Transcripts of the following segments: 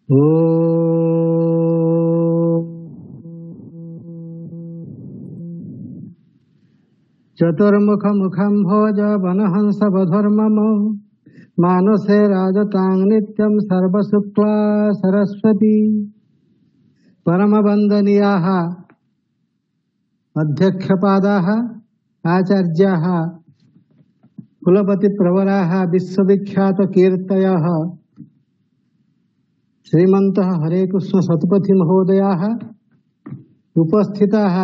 ओ चतुर्मुख मुखं भोज वनहंस वधुर्मम मानसे राजतां नित्यं सर्वशुक्ला सरस्वती परमवन्दनीयाः अध्यक्षपादाः आचार्याः कुलपतिप्रवराः विश्वविख्यातकीर्तयः श्रीमन्तः हरेकृष्ण सतपथि महोदयाः उपस्थिताः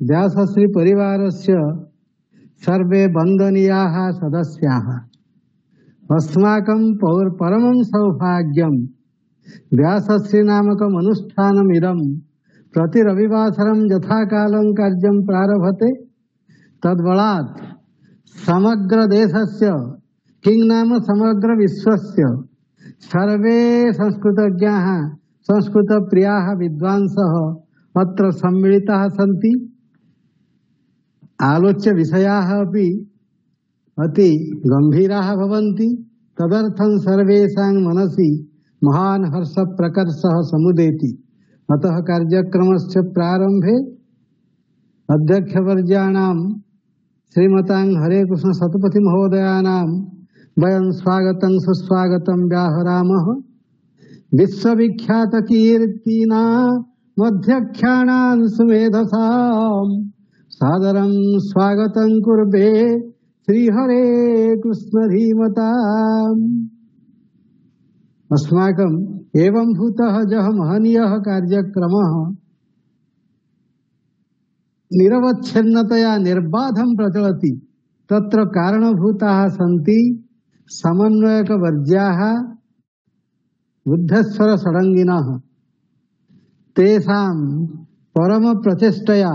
व्यासश्री परिवारस्य सर्वे वन्दनीयाः सदस्याः अस्माकं परमं सौभाग्यं व्यासश्री नामकम् अनुष्ठानमिदं प्रति रविवासरं यथाकालं कार्यं प्रारभते तद्बलात् समग्र देशस्य किं नाम समग्र विश्वस्य सर्वे संस्कृतज्ञाः संस्कृतप्रियाः विद्वांसः अत्र सम्मिलिताः सन्ति। आलोच्य विषयाः अपि अति गंभीराः भवन्ति। तदर्थं सर्वेषां मनसि महान् हर्ष प्रकर्षः समुदेति। अतः कार्यक्रमस्य प्रारंभे अध्यक्षवर्याणां श्रीमतां हरेकृष्ण सतपथि महोदयानां वयं स्वागतं सुस्वागतं व्याहरामः। विश्वविख्यातकीर्तिना मध्यख्यानां सुमेधसां सादरं स्वागतं कुर्वे श्रीहरे कृष्ण धीमताम्। अस्माकम् एवं भूतः जः महनीयः कार्यक्रमः निरवच्छिन्नतया निर्बाधं प्रचलति तत्र कारणभूताः सन्ति समन्वयकवर्ज्याः बुद्धेश्वर षडङ्गिनः। तेषां परम प्रचेष्टया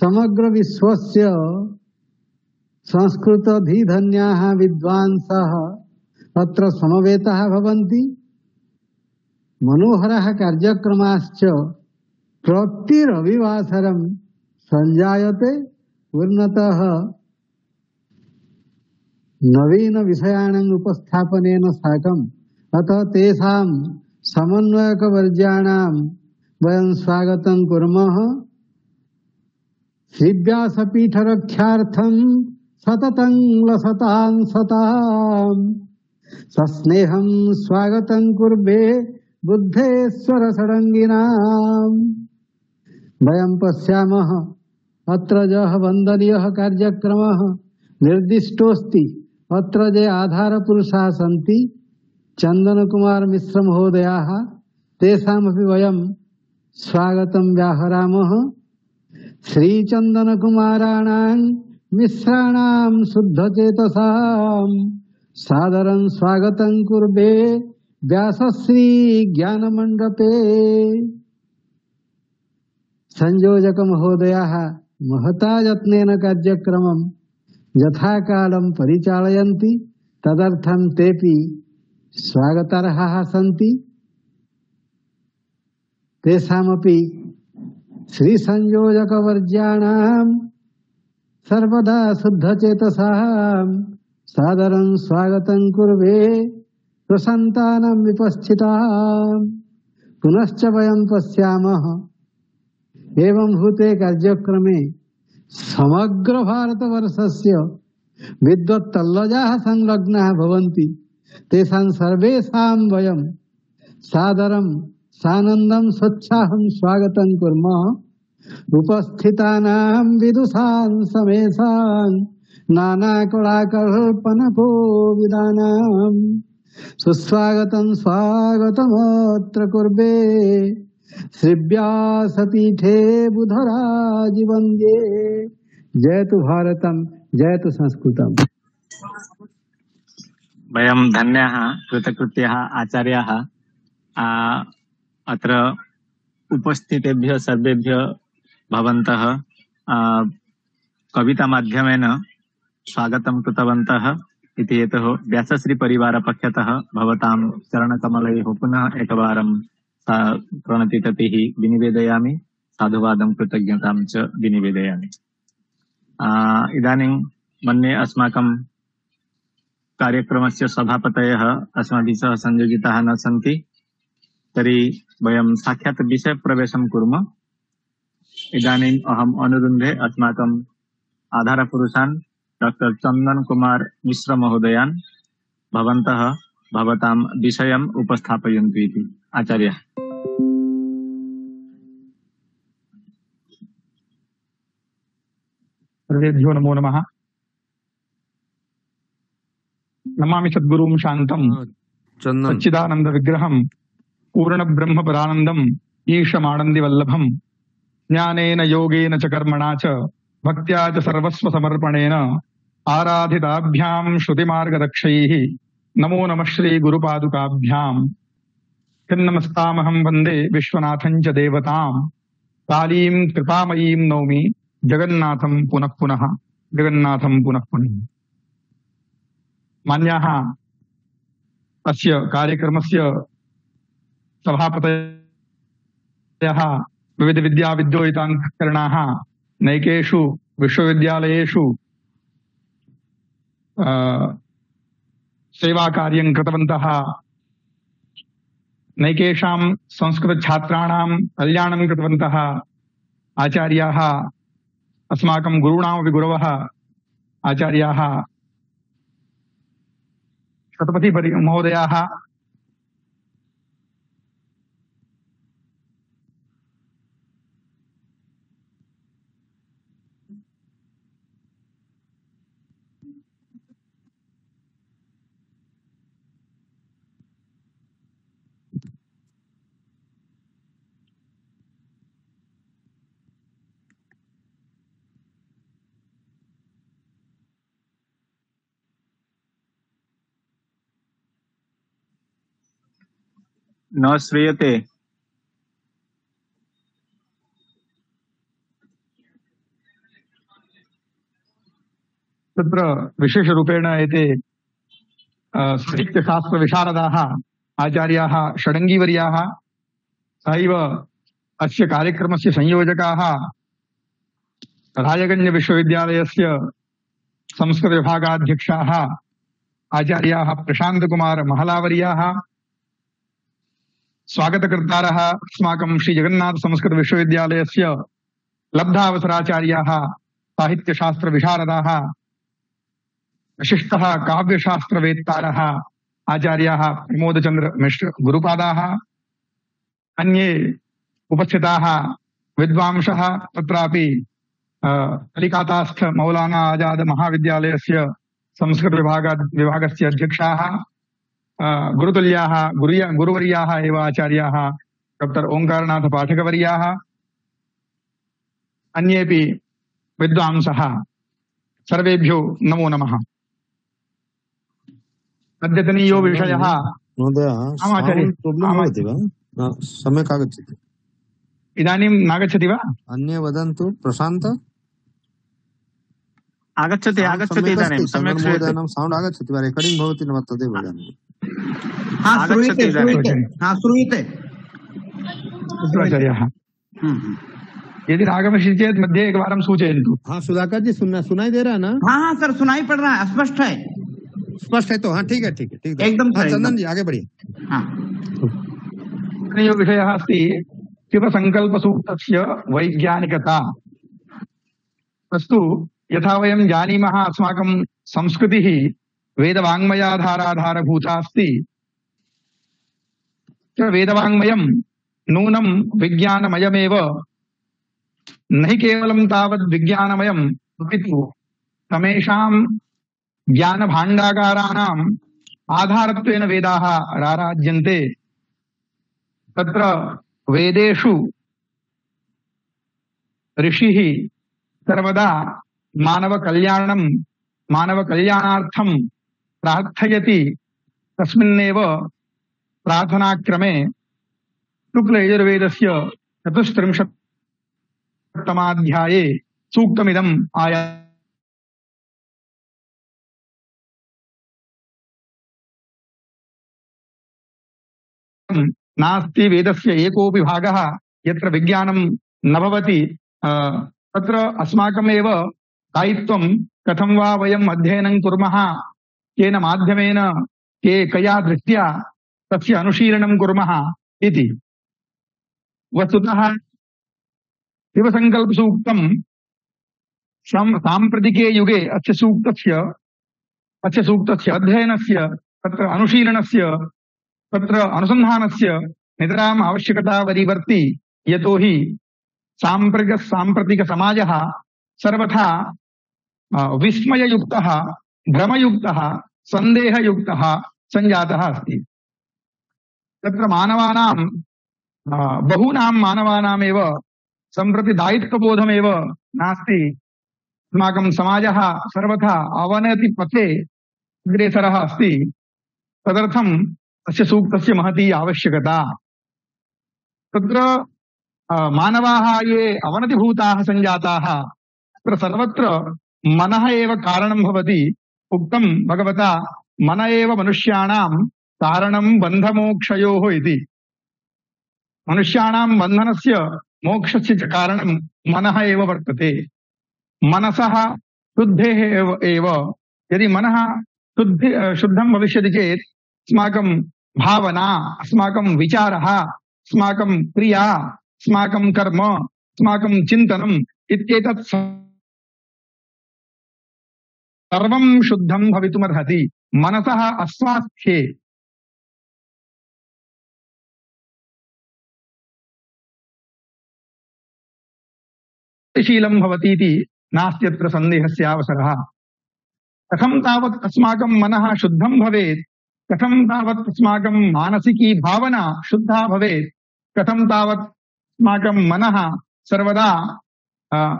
समग्र विश्वस्य संस्कृतधीधन्याः विद्वांसः अत्र समवेताः भवन्ति। मनोहरः कार्यक्रमाश्च प्रति रविवासरं संजायते। पूर्णतः नवीन विषयाणाम् उपस्थापनेन साकम्। अतः तेषां समन्वयकवर्याणां वयं स्वागतं कुर्मः। श्रीव्यासपीठरक्षार्थं सततं लसतां सतां सस्नेहं स्वागतं कुर्वे बुद्धेश्वर षडङ्गिनाम्। वयं पश्यामः अत्र यः वन्दनीयः कार्यक्रमः निर्दिष्टोऽस्ति। अत्र ये आधारपुरुषाः सन्ति चंदन कुमार मिश्र महोदयाः तेषामपि वयं स्वागतं व्याहरामः। श्रीचंदन कुमाराणां मिश्राणां शुद्धचेतसां सादरं स्वागतं कुर्वे व्यासश्री ज्ञानमण्डपे। संयोजक महोदयाः महता यत्नेन कार्यक्रमं यथाकालं परिचालयन्ति। तदर्थं तेपि स्वागतार्हाः सन्ति। तेषामपि श्री संयोजकवर्याणां सर्वदा शुद्धचेतसां सादरं स्वागतं कुर्वे प्रसन्तानां विपस्थितां। पुनश्च वयं पश्यामः एवं भूते कार्यक्रमे समग्र भारतवर्षस्य विद्वत्तल्लजाः संलग्नाः भवन्ति। तेषां सर्वेषां वयं सादरं सानन्दं स्वच्छाहं स्वागतं कुर्मः। उपस्थितानां विदुषां समेषां नानाकलाकल्पनकोविदानां सुस्वागतं स्वागतमत्र कुर्वे श्रीव्यासपीठे बुधराजवन्द्ये। जयतु भारतं जयतु संस्कृतम्। वयं धन्याः कृतकृत्याः आचार्याः अत्र उपस्थितेभ्यः सर्वेभ्यः भवन्तः कवितामाध्यमेन स्वागतं कृतवन्तः इति हेतोः व्यासश्री परिवारपक्षतः भवतां चरणकमलयोः पुनः एकवारं प्रणतिततिः विनिवेदयामि। साधुवादं कृतज्ञतां च विनिवेदयामि। इदानीं मन्ये अस्माकं कार्यक्रमस्य सभापतयः अस्माभिः सह संयोजिताः न सन्ति। तर्हि वयं साक्षात् विषयप्रवेशं कुर्मः। इदानीम् अहम् अनुरुन्धे अस्माकम् आधारपुरुषान् डॉक्टर चंदन कुमार मिश्र महोदयान् भवन्तः भवतां विषयम् उपस्थापयन्तु इति। आचार्य। सर्वेभ्यो नमो नमः। नमामि सद्गुरुं शान्तं सच्चिदानंद विग्रहं पूर्ण ब्रह्म परानंदम ईशमानंदि वल्लभम ज्ञानेन योगेन च कर्मणा च भक्त्या च सर्वस्व समर्पणेन आराधिताभ्यां श्रुतिमार्गदक्षैः नमो नमः श्री गुरुपादुकाभ्यां। खिन्नमस्तामहं वन्दे विश्वनाथं च देवतां कालीं कृपामयीं नौमि जगन्नाथं पुनः पुनः जगन्नाथं पुनः पुनः। मान्याः अस्य कार्यक्रमस्य सभापतयः विविध विद्या विद्योहिताङ्करणाः नैकेषु विश्वविद्यालयेषु सेवाकार्यं कृतवन्तः, नैकेषां संस्कृतछात्राणां कल्याणं कृतवन्तः आचार्याः, अस्माकं गुरूणामपि गुरवः आचार्याः शतपथी महोदयाः, न श्रूयते। तत्र विशेषरूपेण एते साहित्यशास्त्रविशारदाः आचार्याः षडङ्गीवर्याः सहैव अस्य कार्यक्रमस्य संयोजकाः रायगञ्जविश्वविद्यालयस्य संस्कृतविभागाध्यक्षाः आचार्याः प्रशान्तकुमार महलावर्याः, स्वागतकर्तारः अस्माकं श्रीजगन्नाथसंस्कृतविश्वविद्यालयस्य लब्धावसराचार्याः साहित्यशास्त्रविशारदाः, विशिष्टः काव्यशास्त्रवेत्तारः आचार्याः प्रमोदचन्द्र मिश्र गुरुपादाः, अन्ये उपस्थिताः विद्वांसः, तत्रापि कलिकातास्थ मौलाना आजाद महाविद्यालयस्य संस्कृतविभागस्य अध्यक्षाः, गुरुतुल्याः गुरुवर्याः एव आचार्याः डॉक्टर ओंकारनाथ पाठकवर्याः, अन्येपि विद्वांसः, सर्वेभ्यो नमो नमः। अद्यतनीयो विषयः सम्यक् आगच्छति। इदानीं नागच्छति वा? अन्ये वदन्तु। प्रशान्त आगच्छति आगच्छति इदानीं सम्यक् श्रूयते। सौण्ड् आगच्छति वा? रेकार्डिङ्ग् भवति न वा तदेव वदामि। आगच्छति श्रूयते। आचार्याः यदि आगमिष्यति चेत् मध्ये एकवारं सूचयन्तु। हाँ सुधाकर जी, सुनाई दे रहा है ना? हाँ सर, सुनाई पड़ रहा है, स्पष्ट है। स्पष्ट है तो हाँ ठीक है एकदम हाँ, चंदन जी आगे बढ़िए। हाँ विषयः अस्ति शिवसङ्कल्पसूक्तस्य वैज्ञानिकता। अस्तु, यथा वयं जानीमः अस्माकं संस्कृतिः वेदवाङ्मयाधाराधारभूता अस्ति। वेदवाङ्मयं नूनं विज्ञानमयमेव, न हि केवलं तावत् विज्ञानमयम् अपितु तमेषां ज्ञानभाण्डागाराणाम् आधारत्वेन वेदाः राराज्यन्ते। तत्र वेदेषु ऋषिः सर्वदा मानवकल्याणार्थं प्रार्थयति। तस्मिन्नेव प्रार्थनाक्रमे शुक्लयजुर्वेदस्य 34तमाध्याये सूक्तमिदम् आया। नास्ति वेदस्य एकोऽपि भागः यत्र विज्ञानं न भवति। तत्र अस्माकमेव दायित्वं कथं वा वयम् अध्ययनं कुर्मः, केन माध्यमेन कया दृष्ट्या तस्य अनुशीलनं कुर्मः इति। वस्तुतः शिवसङ्कल्पसूक्तं साम्प्रतिके युगे अस्य सूक्तस्य अध्ययनस्य तत्र अनुशीलनस्य तत्र अनुसन्धानस्य नितराम् आवश्यकता वरीवर्ति। यतोहि साम्प्रतिकसमाजः सर्वथा विस्मययुक्तः, भ्रमयुक्तः, सन्देहयुक्तः सञ्जातः अस्ति। तत्र बहूनां मानवानामेव सम्प्रति दायित्वबोधमेव नास्ति। अस्माकं समाजः सर्वथा अवनतिपथे अग्रेसरः अस्ति। तदर्थम् अस्य सूक्तस्य महती आवश्यकता। तत्र मानवाः ये अवनतिभूताः सञ्जाताः तत्र सर्वत्र मनः एव कारणं भवति। उक्तं भगवता मन एव मनुष्याणां कारणं बन्धमोक्षयोः इति। मनुष्याणां बन्धनस्य मोक्षस्य च कारणं मनः एव वर्तते। मनसः शुद्धेः एव यदि मनः शुद्धं भविष्यति चेत् अस्माकं भावना, अस्माकं विचारः, अस्माकं क्रिया, अस्माकं कर्म, अस्माकं चिन्तनम् इत्येतत् सर्वं शुद्धं भवितुमर्हति। मनसः अस्वास्थ्ये शीलं भवतीति नास्त्यत्र सन्देहस्य अवसरः। कथं तावत् अस्माकं मनः शुद्धं भवेत्, कथं तावत् अस्माकं मानसिकी भावना शुद्धा भवेत्, कथं तावत् अस्माकं मनः सर्वदा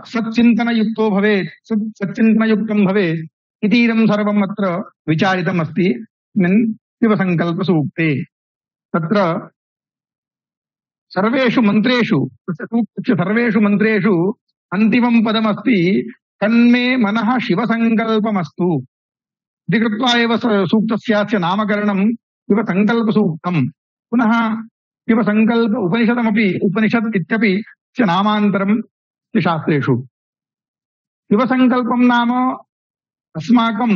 सच्चिन्तनयुक्तो भवेत्, सच्चिन्तनयुक्तं भवेत् इतीदं सर्वम् अत्र विचारितमस्ति शिवसङ्कल्पसूक्ते। तत्र सर्वेषु मन्त्रेषु, सर्वेषु मन्त्रेषु अन्तिमं पदमस्ति तन्मे मनः शिवसङ्कल्पमस्तु इति कृत्वा एव सूक्तस्यास्य नामकरणं शिवसङ्कल्पसूक्तम्। पुनः शिवसङ्कल्प उपनिषदमपि उपनिषत् इत्यपि नामान्तरं शास्त्रेषु। शिवसङ्कल्पं नाम अस्माकं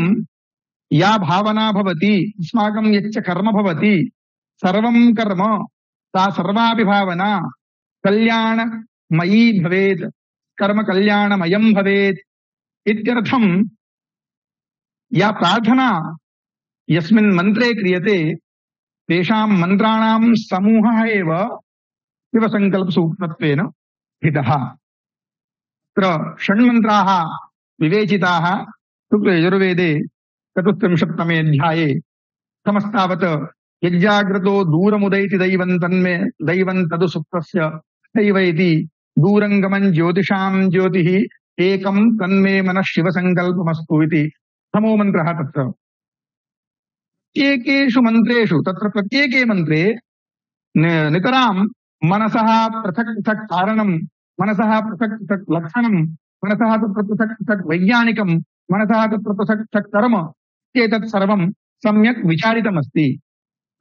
या भावना भवति, अस्माकं यच्च कर्म भवति, सर्वं कर्म सा सर्वापि भावना कल्याणमयी भवेत्, कर्म कल्याणमयं भवेत् इत्यर्थं या प्रार्थना यस्मिन् मन्त्रे क्रियते तेषां मन्त्राणां समूहः एव शिवसङ्कल्पसूक्तत्वेन हितः। तत्र षण्मन्त्राः विवेचिताः शुक्लयजुर्वेदे 34तमे अध्याये। समस्तावत् यज्जाग्रतो दूरमुदैति दैवं तदु सुप्तस्य दैव इति दूरङ्गमं ज्योतिषां ज्योतिः एकं तन्मे मनः शिवसङ्कल्पमस्तु इति प्रथमो मन्त्रः। तत्र प्रत्येकेषु मन्त्रेषु तत्र प्रत्येके मन्त्रे नितरां मनसः पृथक् पृथक् कारणं, मनसः पृथक् पृथक् लक्षणं, मनसः तत्र पृथक् पृथक् वैज्ञानिकं, मनसः तत्र पृथक् पृथक् कर्म एतत् सर्वं सम्यक् विचारितमस्ति।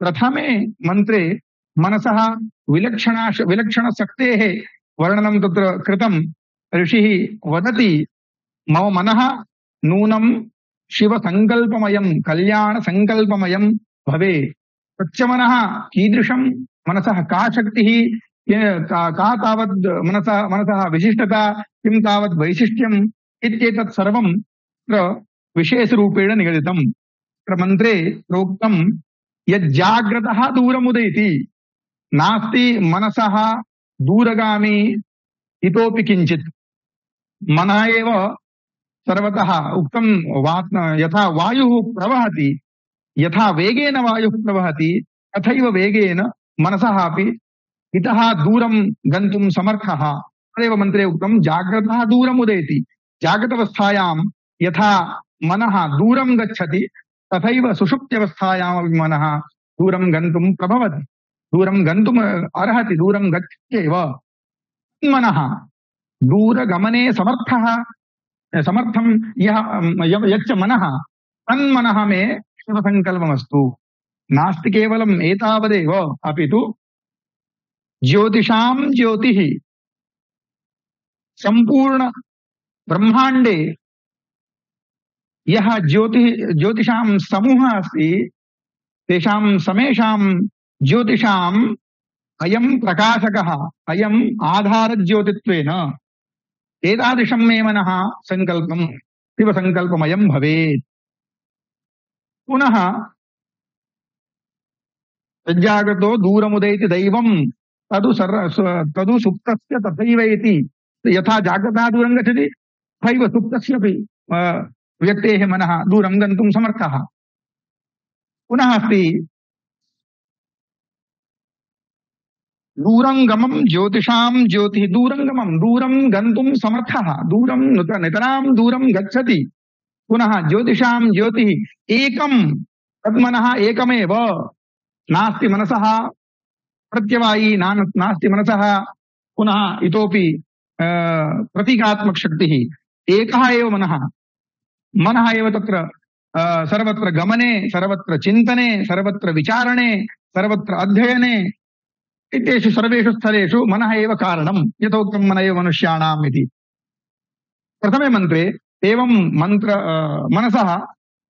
प्रथमे मन्त्रे मनसः विलक्षणशक्तेः वर्णनं तत्र कृतं। ऋषिः वदति मम मनः नूनं शिवसङ्कल्पमयं कल्याणसङ्कल्पमयं भवेत्। तच्च मनः कीदृशं, मनसः का शक्तिः, का तावद् मनसः विशिष्टता, किं तावद् वैशिष्ट्यम् इत्येतत् सर्वं तत्र विशेषरूपेण निगदितम्। तत्र मन्त्रे प्रोक्तं यज्जाग्रतः दूरमुदैति। नास्ति मनसः दूरगामी इतोपि किञ्चित्। मनः एव सर्वतः उक्तं यथा वायुः प्रवहति, यथा वेगेन वायुः प्रवहति तथैव वेगेन मनसः अपि इतः दूरं गन्तुं समर्थः। तदेव मन्त्रे उक्तं जाग्रतः दूरमुदैति। जागृतावस्थायां यथा मनः दूरं गच्छति तथैव सुषुप्त्यवस्थायामपि मनः दूरं गन्तुं प्रभवति, दूरं गन्तुम् अर्हति, दूरं गच्छत्येव। मनः दूरगमने समर्थं यच्च मनः तन्मनः मे शिवसङ्कल्पमस्तु। नास्ति केवलम् एतावदेव, अपि तु ज्योतिषां ज्योतिः, सम्पूर्ण ब्रह्माण्डे यः ज्योतिषां समूहः अस्ति तेषां समेषां ज्योतिषां अयं प्रकाशकः अयम् आधारज्योतित्वेन एतादृशं मे मनः सङ्कल्पं शिवसङ्कल्पमयं भवेत्। पुनः सज्जागतो दूरमुदैति दैवं तदु सुप्तस्य तथैव इति यथा जागृतः दूरं गच्छति तथैव सुप्तस्यपि व्यक्तेः मनः दूरं गन्तुं समर्थः। पुनः अस्ति दूरंगमं ज्योतिषां ज्योतिः दूरंगमं दूरं गन्तुं समर्थः दूरं नितरां दूरं गच्छति। पुनः ज्योतिषां ज्योतिः एकं तन्मनः एकमेव नास्ति मनसः प्रत्यवायी नास्ति मनसः पुनः इतोपि प्रतीकात्मक शक्तिः एकः एव मनः एव तत्र सर्वत्र गमने सर्वत्र चिन्तने सर्वत्र विचारणे सर्वत्र अध्ययने इत्येषु सर्वेषु स्थलेषु मनः एव कारणं यथोक्तं मन एव मनुष्याणाम् इति। प्रथमे मन्त्रे एवं मंत्र मनसः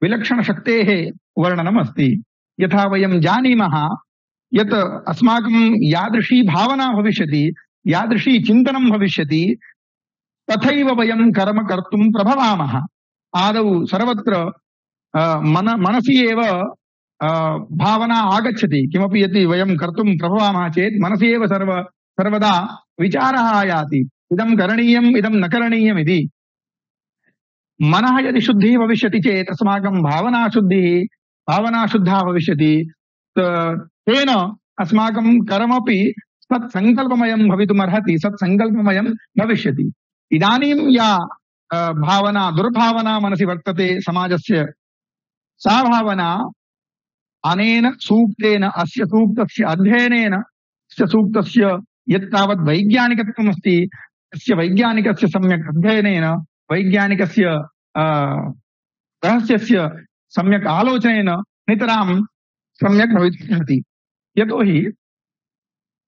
विलक्षणशक्तेः वर्णनम् अस्ति। यथा वयं जानीमः यत् अस्माकं यादृशी भावना भविष्यति यादृशी चिन्तनं भविष्यति तथैव वयं कर्म कर्तुं प्रभवामः। आदौ सर्वत्र मनसि एव भावना आगच्छति। किमपि यदि वयं कर्तुं प्रभवामः चेत् मनसि एव सर्वदा विचारः आयाति इदं करणीयम् इदं न करणीयम् इति। मनः यदि शुद्धिः भविष्यति चेत् अस्माकं भावना शुद्धा भविष्यति तेन अस्माकं कर्मपि सत्सङ्कल्पमयं भवितुमर्हति सत्सङ्कल्पमयं भविष्यति। इदानीं या भावना दुर्भावना मनसि वर्तते समाजस्य सा भावना अनेन सूक्तेन अस्य सूक्तस्य अध्ययनेन अस्य सूक्तस्य यत्तावत् वैज्ञानिकत्वम् अस्ति अस्य वैज्ञानिकस्य सम्यक् अध्ययनेन वैज्ञानिकस्य रहस्यस्य सम्यक् आलोचनेन नितरां सम्यक् भवितुमर्हति। यतोहि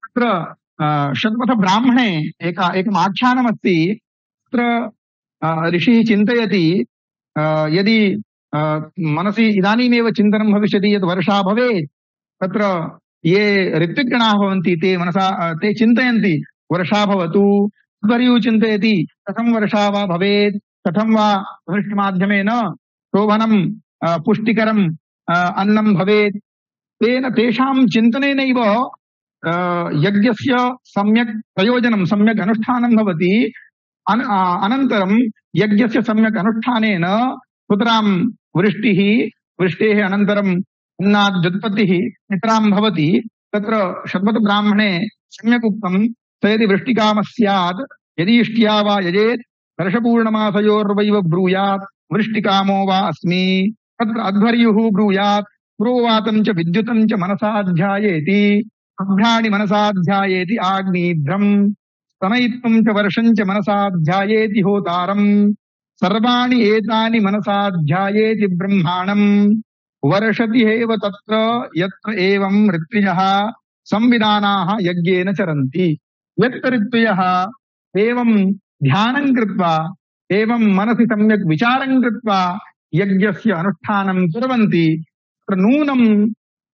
तत्र शतपथब्राह्मणे एकम् आख्यानमस्ति। तत्र ऋषिः चिन्तयति यदि मनसि इदानीमेव चिन्तनं भविष्यति यत् वर्षा भवेत् तत्र ये ऋत्विक्गणाः भवन्ति ते चिन्तयन्ति वर्षा भवतु। तदर्युः चिन्तयति कथं वर्षा वा भवेत् कथं वा वृष्टिमाध्यमेन शोभनं पुष्टिकरम् अन्नं भवेत्। तेषां चिन्तनेनैव यज्ञस्य सम्यक् प्रयोजनं सम्यक् अनुष्ठानं भवति। अनन्तरं यज्ञस्य सम्यक् अनुष्ठानेन सुतरां वृष्टेः अनन्तरम् अन्नात् व्युत्पत्तिः नितरां भवति। तत्र शतपथब्राह्मणे सम्यक् उक्तं स यदि वृष्टिकामः स्यात् यदि इष्ट्या वा यजेत् वर्षपूर्णमासयोर्वैव ब्रूयात् वृष्टिकामो वा अस्मि। तत्र अध्वर्युः ब्रूयात् पुरोवातं च विद्युतं च मनसा ध्यायेति अभ्राणि मनसा ध्यायेति आग्नीभ्रम् स्तनयित्वं च वर्षं च मनसा ध्यायेति होतारम् सर्वाणि एतानि मनसा ध्यायेति ब्रह्माणम् वर्षति एव तत्र यत्र एवं ऋत्विजः संविधानाः यज्ञेन चरन्ति। यत्र ऋत्विजः एवं ध्यानं कृत्वा एवं मनसि सम्यक् विचारं कृत्वा यज्ञस्य अनुष्ठानं कुर्वन्ति तत्र नूनं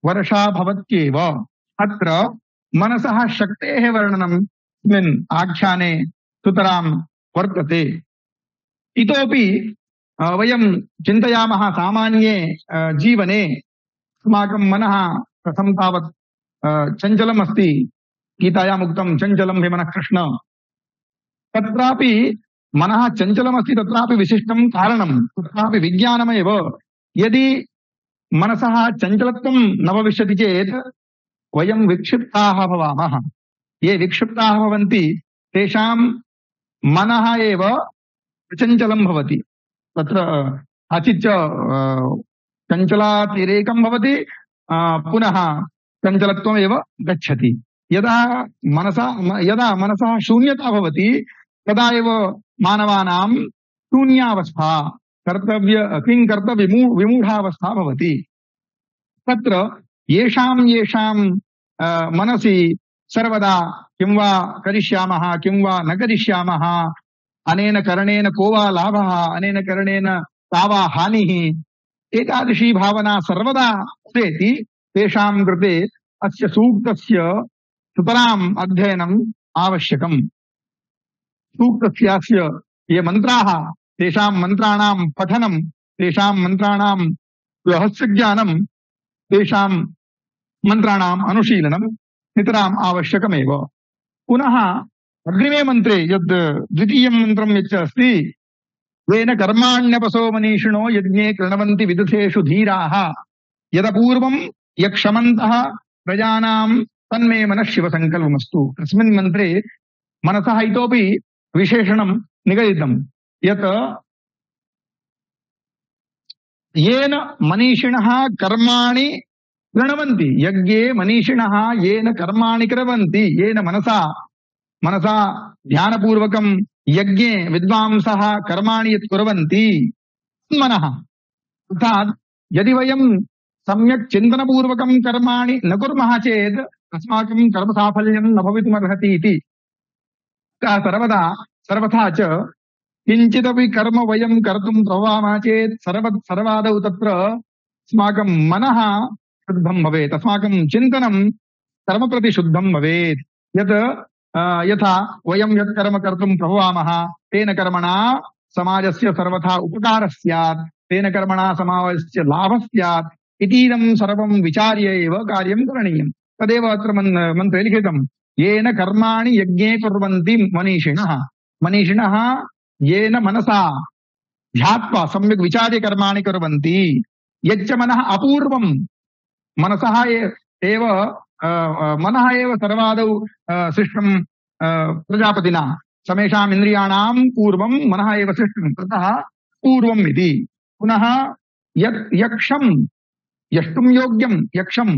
वर्षा भवत्येव। अत्र मनसः शक्तेः वर्णनम् अस्मिन् आख्याने सुतरां वर्तते। इतोपि वयं चिन्तयामः सामान्ये जीवने अस्माकं मनः कथं तावत् चञ्चलम् अस्ति। गीतायाम् उक्तं चञ्चलं हि मनः कृष्ण। तत्रापि मनः चञ्चलमस्ति तत्रापि विशिष्टं कारणं तत्रापि विज्ञानमेव। यदि मनसः चञ्चलत्वं न भविष्यति चेत् वयं विक्षिप्ताः भवामः। ये विक्षिप्ताः भवन्ति तेषां मनः एव चञ्चलं भवति। तत्र काचिच्च चञ्चलातिरेकं भवति पुनः चञ्चलत्वमेव गच्छति। यदा मनसः शून्यता भवति तदा एव मानवानां शून्यावस्था विमूढावस्था भवति। तत्र येषां मनसि सर्वदा किं वा करिष्यामः किं वा न करिष्यामः अनेन करणेन को वा लाभः अनेन करणेन का वा हानिः एतादृशी भावना सर्वदा उदेति तेषां कृते अस्य सूक्तस्य सुतराम् अध्ययनम् आवश्यकम्। सूक्तस्यास्य ये मन्त्राः तेषां मन्त्राणां पठनं, तेषां मन्त्राणां रहस्यज्ञानं, तेषां मन्त्राणाम् अनुशीलनं नितराम् आवश्यकमेव। पुनः अग्रिमे मन्त्रे यद् द्वितीयं मन्त्रं यच्च अस्ति, येन कर्माण्यपसो मनीषिणो यज्ञे कृणवन्ति विदुषेषु धीराः यदपूर्वं यक्षमन्तः प्रजानां तन्मे मनः शिवसङ्कल्पमस्तु। अस्मिन् मन्त्रे मनसः इतोपि विशेषणं निगदितं यत् येन मनीषिणः कर्माणि कृणवन्ति, यज्ञे मनीषिणः येन कर्माणि कृण्वन्ति, येन मनसा ध्यानपूर्वकं यज्ञे विद्वांसः कर्माणि यत् कुर्वन्ति मनः, अर्थात् यदि वयं सम्यक् चिन्तनपूर्वकं कर्माणि न कुर्मः चेत् अस्माकं कर्मसाफल्यं न भवितुमर्हति इति। सर्वथा च किञ्चिदपि कर्म वयं कर्तुं प्रभवामः चेत् सर्वादौ तत्र अस्माकं मनः शुद्धं भवेत्, अस्माकं चिन्तनं कर्म प्रति शुद्धं भवेत्। यथा वयं यत् कर्म कर्तुं प्रभवामः तेन कर्मणा समाजस्य सर्वथा उपकारः स्यात्, तेन कर्मणा समाजस्य लाभः स्यात् इतीदं सर्वं विचार्य एव कार्यं करणीयम्। तदेव अत्र मन्त्रे लिखितं, येन कर्माणि यज्ञे कुर्वन्ति मनीषिणः येन मनसा ध्यात्वा सम्यक् विचार्य कर्माणि कुर्वन्ति। यच्च मनः अपूर्वं, मनः एव सर्वादौ सृष्टं प्रजापतिना, समेषाम् इन्द्रियाणां पूर्वं मनः एव सृष्टं, ततः पूर्वम् इति। पुनः यष्टुं योग्यं यक्षं,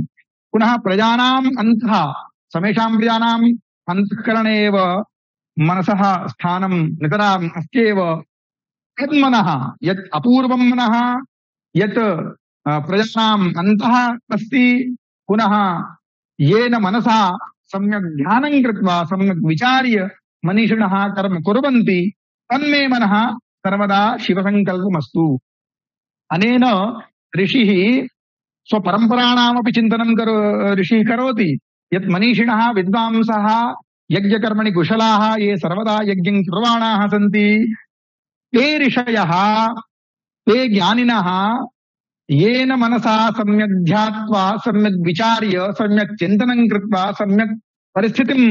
पुनः प्रजानाम् अन्तः, समेषां प्रजानाम् अन्तःकरणे एव मनसः स्थानं नितराम् अस्त्येव। तन्मनः यत् अपूर्वं मनः यत् प्रजानाम् अन्तः अस्ति, पुनः येन मनसा सम्यक् ध्यानं कृत्वा सम्यक् विचार्य मनीषिणः कर्म कुर्वन्ति तन्मे मनः सर्वदा शिवसङ्कल्पमस्तु। अनेन ऋषिः स्वपरम्पराणामपि चिन्तनं ऋषिः करोति। यत् मनीषिणः विद्वांसः यज्ञकर्मणि कुशलाः ये सर्वदा यज्ञं कुर्वाणाः सन्ति, ते ऋषयः, ते ज्ञानिनः येन मनसा सम्यक् ध्यात्वा सम्यक् विचार्य सम्यक् चिन्तनं कृत्वा सम्यक् परिस्थितिम्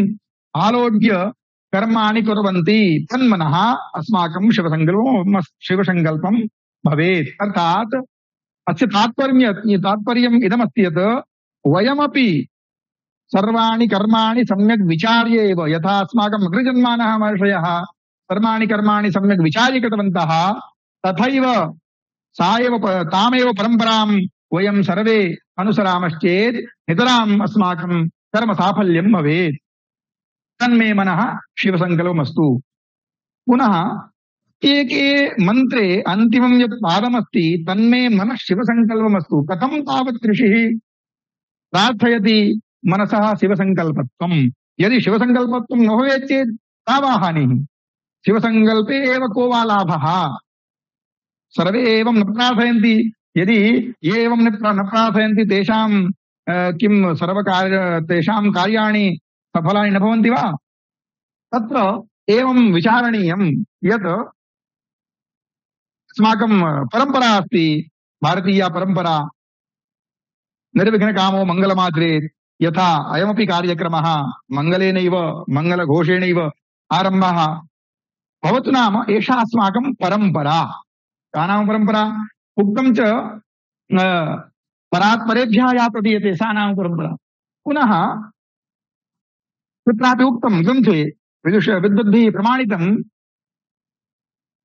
आलोड्य कर्माणि कुर्वन्ति तन्मनः अस्माकं शिवसङ्कल्पं भवेत्। अर्थात् अस्य तात्पर्यम् इदमस्ति यत् वयमपि सर्वाणि कर्माणि सम्यक् विचार्य एव, यथा अस्माकम् अग्रजन्मानः महर्षयः सर्वाणि कर्माणि सम्यक् विचार्य कृतवन्तः, तथैव तामेव परम्परां वयं सर्वे अनुसरामश्चेत् नितराम् अस्माकं कर्म साफल्यं भवेत्। तन्मे मनः शिवसङ्कल्पमस्तु। पुनः एके मन्त्रे अन्तिमं यत् पादमस्ति तन्मे मनः शिवसङ्कल्पमस्तु। कथं तावत् ऋषिः प्रार्थयति मनसः शिवसङ्कल्पत्वं? यदि शिवसङ्कल्पत्वं न भवेत् चेत् का वा हानिः? शिवसङ्कल्पे एव को वा लाभः? सर्वे एवं न प्रार्थयन्ति। यदि ये एवं न प्रार्थयन्ति तेषां किं तेषां कार्याणि सफलानि न भवन्ति वा? तत्र एवं विचारणीयं यत् अस्माकं परम्परा अस्ति, भारतीया परम्परा, निर्विघ्नकामो मङ्गलमाचरेत्। यथा अयमपि कार्यक्रमः मङ्गलेनैव मङ्गलघोषेणैव आरम्भः भवतु नाम एषा अस्माकं परम्परा। का नाम परम्परा? उक्तं च परात् परेभ्यः या प्रतीयते सा नाम परम्परा। पुनः कुत्रापि उक्तं ग्रन्थे विद्वद्भिः प्रमाणितं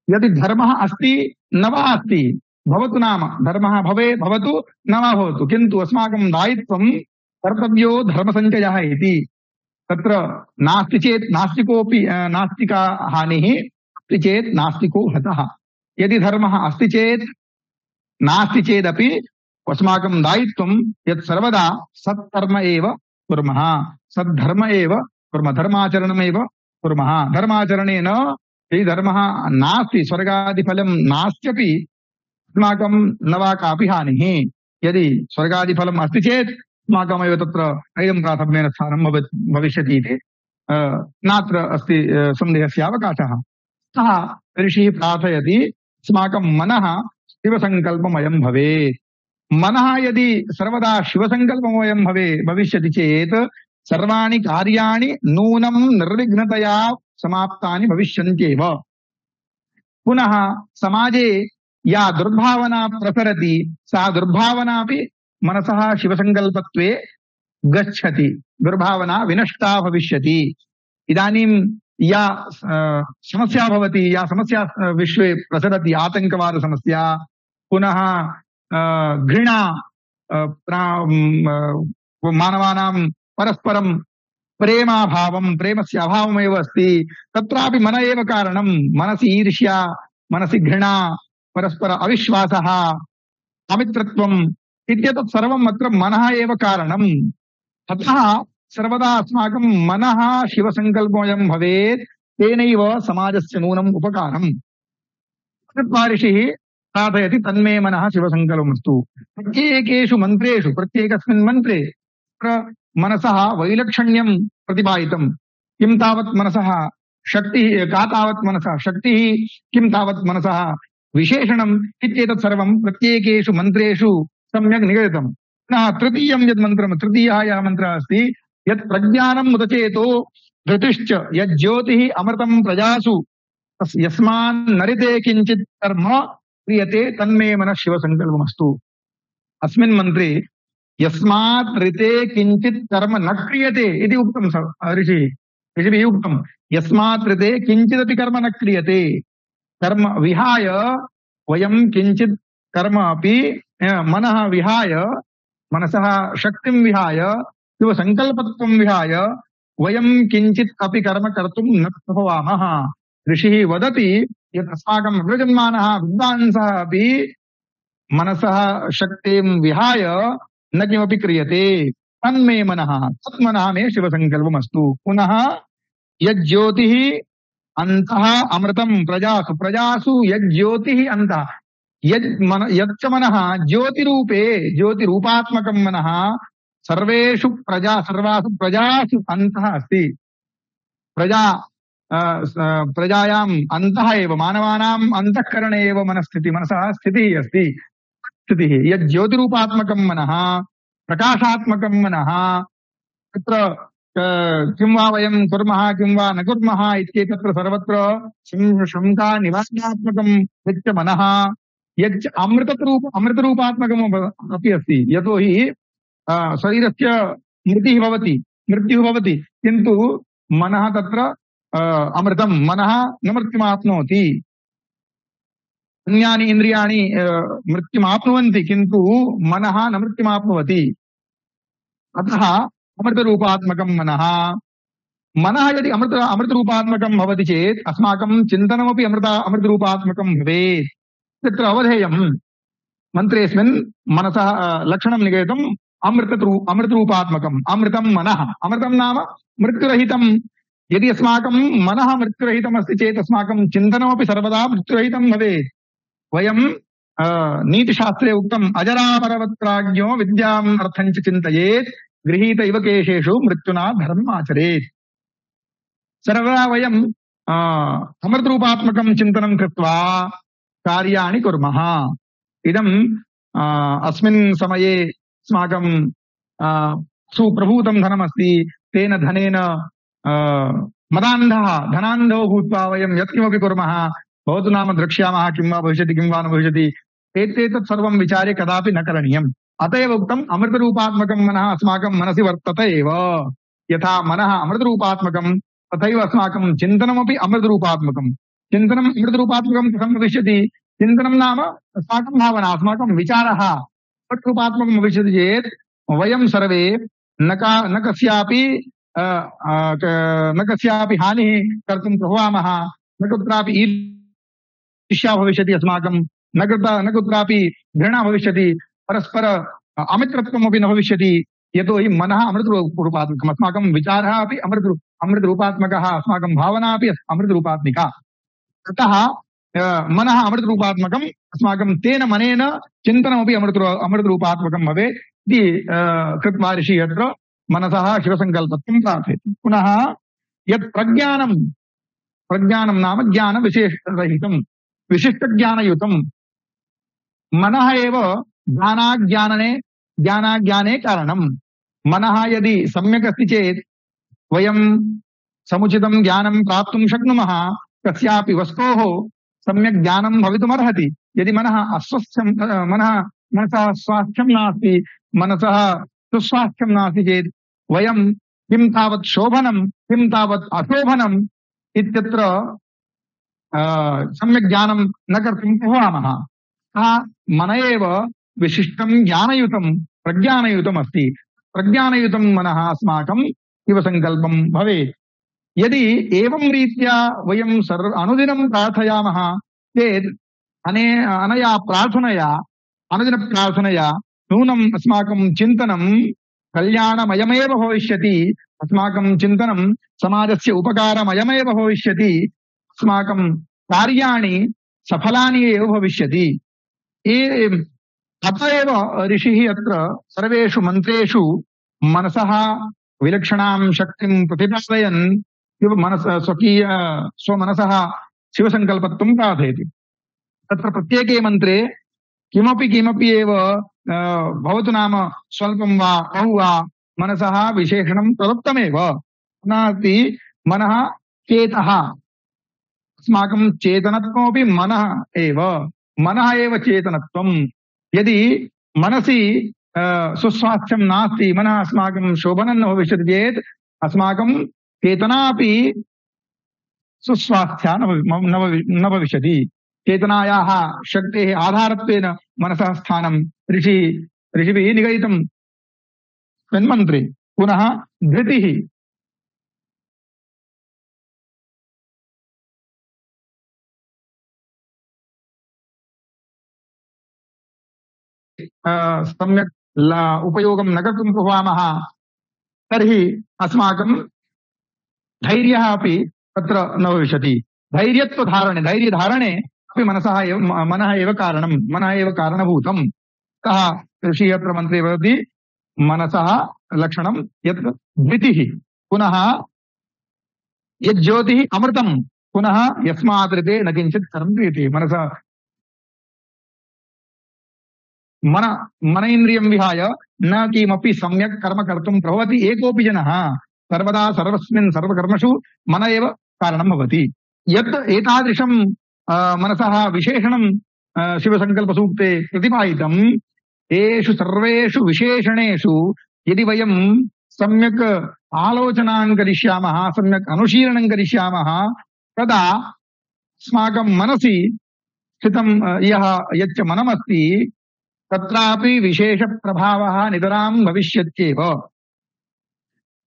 यदि धर्मः अस्ति न वा अस्ति भवतु नाम धर्मः भवतु न वा भवतु, किन्तु अस्माकं दायित्वं कर्तव्यो धर्मसञ्चयः इति। तत्र नास्ति चेत् नास्तिका हानिः, अस्ति चेत् नास्तिको हतः। यदि धर्मः अस्ति चेत् नास्ति चेदपि अस्माकं दायित्वं यत् सर्वदा सत्कर्म एव कुर्मः, सद्धर्म एव कुर्मः, धर्माचरणमेव कुर्मः। धर्माचरणेन यदि धर्मः नास्ति, स्वर्गादिफलं नास्त्यपि अस्माकं न वा कापि हानिः। यदि स्वर्गादिफलम् अस्ति चेत् अस्माकमेव तत्र अयं प्राथम्येन स्थानं भविष्यति इति नात्र अस्ति सन्देहस्य अवकाशः। सः ऋषिः प्रार्थयति अस्माकं मनः शिवसङ्कल्पमयं भवेत्। मनः यदि सर्वदा शिवसङ्कल्पमयं भविष्यति चेत् सर्वाणि कार्याणि नूनं निर्विघ्नतया समाप्तानि भविष्यन्त्येव। पुनः समाजे या दुर्भावना प्रसरति सा दुर्भावना अपि मनसः शिवसङ्कल्पत्वे गच्छति, दुर्भावना विनष्टा भविष्यति। इदानीं या समस्या भवति, या समस्या विश्वे प्रसरति, आतङ्कवाद समस्या, पुनः घृणा, मानवानां परस्परं प्रेमाभावं, प्रेमस्य अभावमेव अस्ति, तत्रापि मन एव कारणं। मनसि ईर्ष्या, मनसि घृणा, परस्पर अविश्वासः, अमित्रत्वम् इत्येतत् सर्वम् अत्र मनः एव कारणम्। अतः सर्वदा अस्माकं मनः शिवसङ्कल्पमयं भवेत्, तेनैव समाजस्य नूनम् उपकारम्। ऋषिः प्रार्थयति तन्मे मनः शिवसङ्कल्पमस्तु। प्रत्येकेषु मन्त्रेषु, प्रत्येकस्मिन् मन्त्रे मनसः वैलक्षण्यं प्रतिपादितं। किं तावत् मनसः शक्तिः, का तावत् मनसः शक्तिः, किं तावत् मनसः विशेषणम् इत्येतत् सर्वं प्रत्येकेषु मन्त्रेषु सम्यक् निगदितम्। पुनः तृतीयं यद् मन्त्रं, तृतीयः यः मन्त्रः अस्ति, यत् प्रज्ञानम् उदचेतो धृतिश्च यज्ज्योतिः अमृतं प्रजासु यस्मान् नरिते किञ्चित् कर्म क्रियते तन्मे मनः शिवसङ्कल्पमस्तु। अस्मिन् मन्त्रे यस्मात् ऋते किञ्चित् कर्म न क्रियते इति उक्तं ऋषिभिः उक्तं। यस्मात् ऋते किञ्चिदपि कर्म न क्रियते, कर्म विहाय वयं किञ्चित् कर्म अपि मनः विहाय, मनसः शक्तिं विहाय, शिवसङ्कल्पत्वं विहाय वयं किञ्चित् अपि कर्म कर्तुं न शक्नुमः। ऋषिः वदति यत् अस्माकं विजन्मानः विद्वांसः अपि मनसः शक्तिं विहाय न किमपि क्रियते। तन्मे मनः, तन्मनः मे शिवसङ्कल्पमस्तु। पुनः यज्ज्योतिः अन्तः अमृतं प्रजासु, प्रजासु यज्ज्योतिः अन्तः, यच्च मनः ज्योतिरूपे, ज्योतिरूपात्मकं मनः सर्वेषु सर्वासु प्रजासु अन्तः अस्ति। प्रजायाम् अन्तः एव, मानवानाम् अन्तःकरणे एव मनसः स्थितिः अस्ति। स्थितिः यज्ज्योतिरूपात्मकं मनः, प्रकाशात्मकं मनः, तत्र किं वा वयं कुर्मः किं वा न कुर्मः इत्येतत्र सर्वत्र शङ्का निवारणात्मकं यच्च मनः, यच्च अमृतरूपात्मकम् अपि अस्ति। यतोहि शरीरस्य मृत्युः भवति किन्तु मनः तत्र अमृतं, मनः न मृत्युमाप्नोति। अन्यानि इन्द्रियाणि मृत्युमाप्नुवन्ति किन्तु मनः न मृत्युमाप्नुवति। अतः अमृतरूपात्मकं मनः, मनः यदि अमृतरूपात्मकं भवति चेत् अस्माकं चिन्तनमपि अमृतरूपात्मकं भवेत्। तत्र अवधेयं मन्त्रेऽस्मिन् मनसः लक्षणं निगदितम्। अमृतरूपात्मकम्, अमृतं मनः, अमृतं नाम मृत्युरहितं। यदि अस्माकं मनः मृत्युरहितम् अस्ति चेत् अस्माकं चिन्तनमपि सर्वदा मृत्युरहितं भवेत्। वयं नीतिशास्त्रे उक्तम् अजरामरवत्राज्ञो विद्याम् अर्थं च चिन्तयेत् गृहीत इव केशेषु मृत्युना धर्मम् आचरेत्। सर्वदा वयम् अमृतरूपात्मकं चिन्तनं कृत्वा कार्याणि कुर्मः। इदम् अस्मिन् समये अस्माकं सुप्रभूतं धनमस्ति, तेन धनेन धनान्धो भूत्वा वयं यत्किमपि कुर्मः भवतु नाम द्रक्ष्यामः किं वा भविष्यति किं वा न भविष्यति, एतत् सर्वं विचारे कदापि न करणीयम्। अत एव उक्तम् अमृतरूपात्मकं मनः अस्माकं मनसि वर्तते एव। यथा मनः अमृतरूपात्मकं तथैव अस्माकं चिन्तनमपि अमृतरूपात्मकं। चिन्तनम् अमृतरूपात्मकं कथं भविष्यति? चिन्तनं नाम अस्माकं भावना, अस्माकं विचारः अमृतरूपात्मकं भविष्यति चेत् वयं सर्वे न कस्यापि हानिः कर्तुं प्रभवामः, न कुत्रापि ईर्ष्या भविष्यति अस्माकं, न कुत्रापि घृणा भविष्यति, परस्पर अमित्रत्वमपि न भविष्यति। यतोहि मनः अमृतरूपात्मकम्, अस्माकं विचारः अपि अमृतरूपात्मकः, अस्माकं भावना अपि अमृतरूपात्मिका। अतः मनः अमृतरूपात्मकम्, अस्माकं तेन मनेन चिन्तनमपि अमृतरूपात्मकं भवेत्। इति कृत्वा ऋषिः अत्र मनसः शिवसङ्कल्पत्वं प्रार्थयति। पुनः यत् प्रज्ञानं नाम ज्ञानविशेषरहितं विशिष्टज्ञानयुतं मनः एव ज्ञानाज्ञाने कारणं। मनः यदि सम्यक् अस्ति चेत् वयं समुचितं ज्ञानं प्राप्तुं शक्नुमः। कस्यापि वस्तोः सम्यक् ज्ञानं भवितुमर्हति। यदि मनसः स्वास्थ्यं नास्ति, मनसः सुस्वास्थ्यं नास्ति चेत् वयं किं तावत् शोभनं किं तावत् अशोभनम् इत्यत्र सम्यक् ज्ञानं न कर्तुं शक्नुमः। मन एव विशिष्टं ज्ञानयुतं प्रज्ञानयुतम् अस्ति। प्रज्ञानयुतं मनः अस्माकं शिवसङ्कल्पं भवेत्। यदि एवं रीत्या वयं अनुदिनं प्रार्थयामः चेत् अनया प्रार्थनया अनुदिनप्रार्थनया नूनम् अस्माकं चिन्तनं कल्याणमयमेव भविष्यति। अस्माकं चिन्तनं समाजस्य उपकारमयमेव भविष्यति। अस्माकं कार्याणि सफलानि एव भविष्यति। अत एव ऋषिः अत्र सर्वेषु मन्त्रेषु मनसः विलक्षणां शक्तिं प्रतिपादयन् स्वमनसः शिवसङ्कल्पत्वं प्रार्थयति। तत्र प्रत्येके मन्त्रे किमपि एव भवतु नाम स्वल्पं वा बहु वा मनसः विशेषणं प्रदत्तमेव। नास्ति मनः चेतः, अस्माकं चेतनत्वमपि मनः एव चेतनत्वम्। यदि मनसि सुस्वास्थ्यं नास्ति, मनः अस्माकं शोभनं न भविष्यति चेत् अस्माकं चेतनापि सुस्वास्थ्या न भविष्यति। चेतनायाः शक्तेः आधारत्वेन मनसः स्थानं ऋषिभिः निगदितं तन्मन्त्रे। पुनः धृतिः, सम्यक् उपयोगं न कर्तुं शक्नुमः तर्हि अस्माकं धैर्यः अपि तत्र न भविष्यति। धैर्यधारणे अपि मनः एव कारणभूतम्। अतः ऋषिः अत्र मन्त्रे वदति मनसः लक्षणं यत् धृतिः, पुनः यज्ज्योतिः अमृतं, पुनः यस्मात् ऋते न किञ्चित् सर्वं क्रियते। मन इन्द्रियं विहाय न किमपि सम्यक् कर्म कर्तुं प्रभवति एकोऽपि जनः। सर्वदा सर्वस्मिन् सर्वकर्मसु मन एव कारणं भवति। यत् एतादृशं मनसः विशेषणं शिवसङ्कल्पसूक्ते प्रतिपादितम्, एषु सर्वेषु विशेषणेषु यदि वयं सम्यक् आलोचनां करिष्यामः, सम्यक् अनुशीलनं करिष्यामः, तदा अस्माकं मनसि स्थितं यच्च मनमस्ति तत्रापि विशेषप्रभावः नितरां भविष्यत्येव।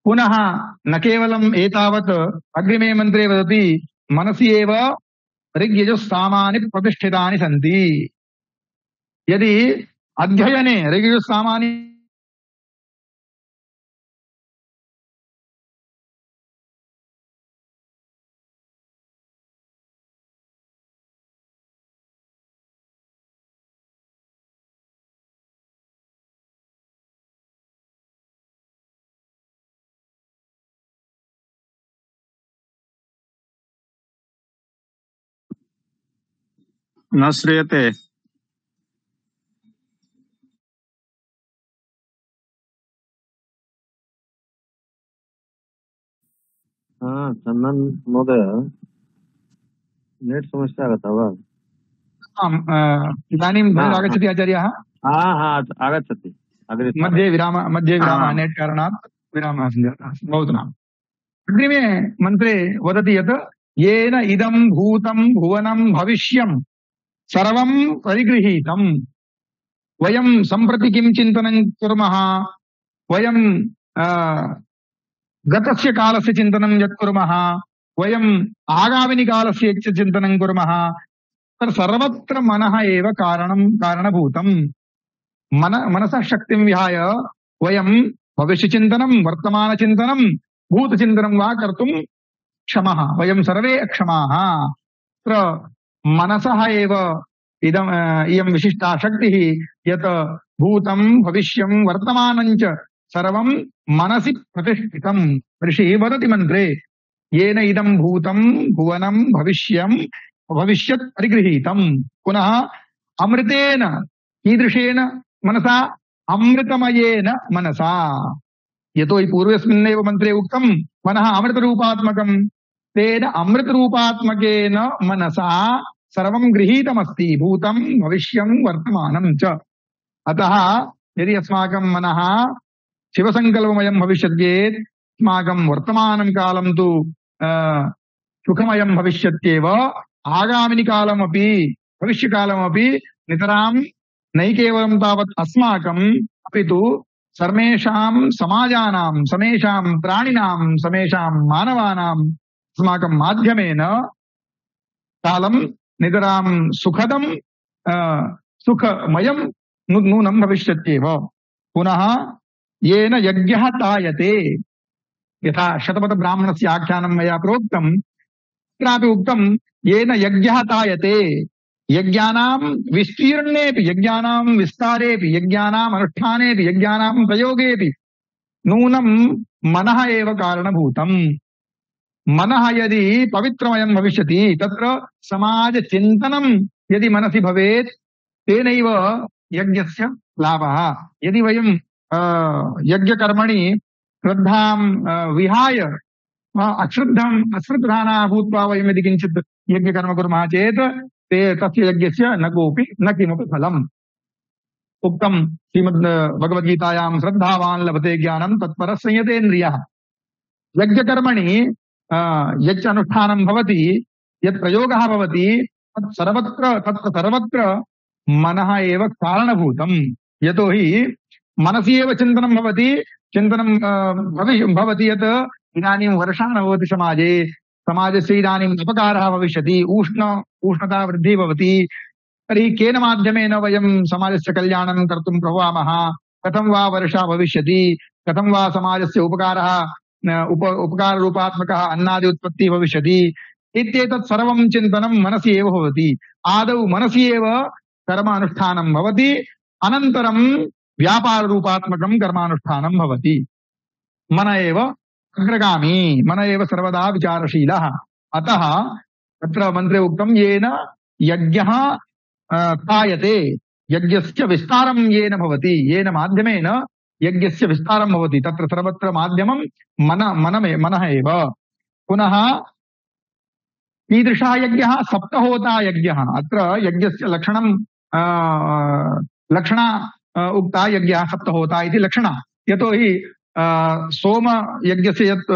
पुनः न केवलम् एतावत्, अग्रिमे मन्त्रे वदति मनसि एव ऋग्यजुस्सामानि प्रतिष्ठितानि सन्ति। यदि अध्ययने ऋग्यजुस्सामानि न श्रूयते। हाँ चंदन महोदय नेट समस्या आगता वा? इदानीं आगच्छति आचार्याः? आगच्छति। मध्ये विरामः नेट् कारणात् विरामः सञ्जातः। भवतु नाम। अग्रिमे मन्त्रे वदति यत् येन इदं भूतं भुवनं भविष्यं सर्वं परिगृहीतम्। वयं सम्प्रति किं चिन्तनं कुर्मः? वयं गतस्य कालस्य चिन्तनं यत् कुर्मः, वयं आगामिनि कालस्य चिन्तनं कुर्मः, सर्वत्र मनः एव कारणभूतम्। मनसः शक्तिं विहाय वयं भविष्यचिन्तनं, वर्तमानचिन्तनं, भूतचिन्तनं वा कर्तुं क्षमः। वयं सर्वे अक्षमाः। तत्र मनसः एव इयं विशिष्टा शक्तिः यत् भूतं भविष्यं वर्तमानं च सर्वं मनसि प्रतिष्ठितं। ऋषिः वदति मन्त्रे येन इदं भूतं भुवनं भविष्यं भविष्यत् परिगृहीतं। पुनः अमृतेन कीदृशेन मनसा अमृतमयेन मनसा। यतो हि पूर्वस्मिन्नेव मन्त्रे उक्तं मनः अमृतरूपात्मकं, तेन अमृतरूपात्मकेन मनसा सर्वं गृहीतमस्ति भूतं भविष्यं वर्तमानं च। अतः यदि अस्माकं मनः शिवसङ्कल्पमयं भविष्यत्येत् अस्माकं वर्तमानं कालं तु सुखमयं भविष्यत्येव, आगामिनि कालमपि भविष्यकालमपि नितरां न केवलं तावत् अस्माकम् अपि तु सर्वेषां समाजानां समेषां प्राणिनां समेषां मानवानां अस्माकं माध्यमेन कालं नितरां सुखदं सुखमयं नूनं भविष्यत्येव। पुनः येन यज्ञः तायते, यथा शतपथब्राह्मणस्य आख्यानं मया प्रोक्तं, तत्रापि उक्तं येन यज्ञः तायते। यज्ञानां विस्तीर्णेऽपि, यज्ञानां विस्तारेऽपि, यज्ञानाम् अनुष्ठानेऽपि, यज्ञानां प्रयोगेऽपि नूनं मनः एव कारणभूतम्। मनः यदि पवित्रमयं भविष्यति, तत्र समाजचिन्तनं यदि मनसि भवेत्, तेनैव यज्ञस्य लाभः। यदि वयं यज्ञकर्मणि श्रद्धां विहाय अश्रद्धाना भूत्वा वयं यदि किञ्चित् यज्ञकर्म कुर्मः चेत् तस्य यज्ञस्य न कोऽपि न किमपि फलम्। उक्तं श्रीमद् भगवद्गीतायां श्रद्धावान् लभते ज्ञानं तत्परः संयतेन्द्रियः। यज्ञकर्मणि यच्च अनुष्ठानं भवति, यत् प्रयोगः भवति, तत्र सर्वत्र मनः एव कारणभूतम्। यतोहि मनसि एव चिन्तनं भवति, चिन्तनं भवति यत् इदानीं वर्षा न भवति समाजे, समाजस्य इदानीम् अपकारः भविष्यति, उष्णता वृद्धिः भवति, तर्हि केन माध्यमेन वयं समाजस्य कल्याणं कर्तुं प्रभवामः, कथं वा वर्षा भविष्यति, कथं वा समाजस्य उपकारः उपकाररूपात्मकः अन्नादि उत्पत्तिः भविष्यति इत्येतत् सर्वं चिन्तनं मनसि एव भवति। आदौ मनसि एव कर्मानुष्ठानं भवति, अनन्तरं व्यापाररूपात्मकं कर्मानुष्ठानं भवति। मन एव अग्रगामी, मन एव सर्वदा विचारशीलः। अतः तत्र मन्त्रे उक्तं येन यज्ञः तायते, यज्ञस्य विस्तारं येन भवति, येन माध्यमेन यज्ञस्य विस्तारं भवति, तत्र सर्वत्र माध्यमं मनः एव। पुनः कीदृशः यज्ञः? सप्तहोता यज्ञः। अत्र यज्ञस्य लक्षणा उक्ता, यज्ञः सप्तहोता इति लक्षणा। यतोहि सोम यज्ञस्य यत्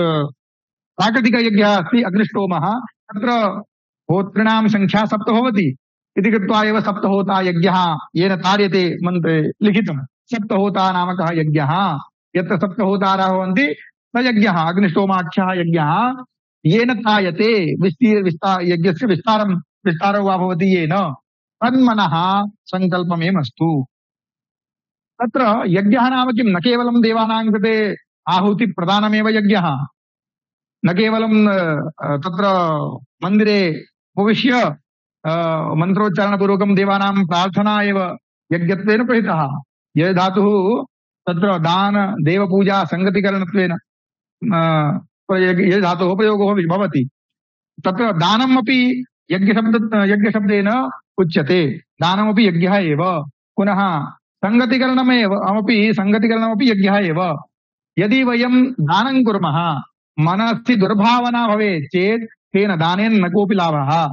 प्राकृतिकयज्ञः अस्ति अग्निष्टोमः, तत्र होतॄणां संख्या सप्त भवति इति कृत्वा एव सप्तहोता यज्ञः येन तार्यते मन्त्रे लिखितं। सप्तहोता नामकः यज्ञः, यत्र सप्तहोतारः भवन्ति स यज्ञः अग्निष्टोमाख्यः यज्ञः येन तायते, यज्ञस्य विस्तारो वा भवति येन, तन्मनः सङ्कल्पमेमस्तु। तत्र यज्ञः नाम किं? न केवलं देवानां कृते आहुति प्रदानमेव यज्ञः, न केवलं तत्र मन्दिरे उपविश्य मन्त्रोच्चारणपूर्वकं देवानां प्रार्थना एव यज्ञत्वेन प्रहितः। यद् धातुः तत्र दान देवपूजा सङ्गतिकरणत्वेन यद् धातोः उपयोगो भवति, तत्र दानमपि यज्ञशब्देन उच्यते, दानमपि यज्ञः एव। पुनः सङ्गतिकरणमपि यज्ञः एव। यदि वयं दानं कुर्मः, मनसि दुर्भावना भवेत् चेत् तेन दानेन न कोऽपि लाभः।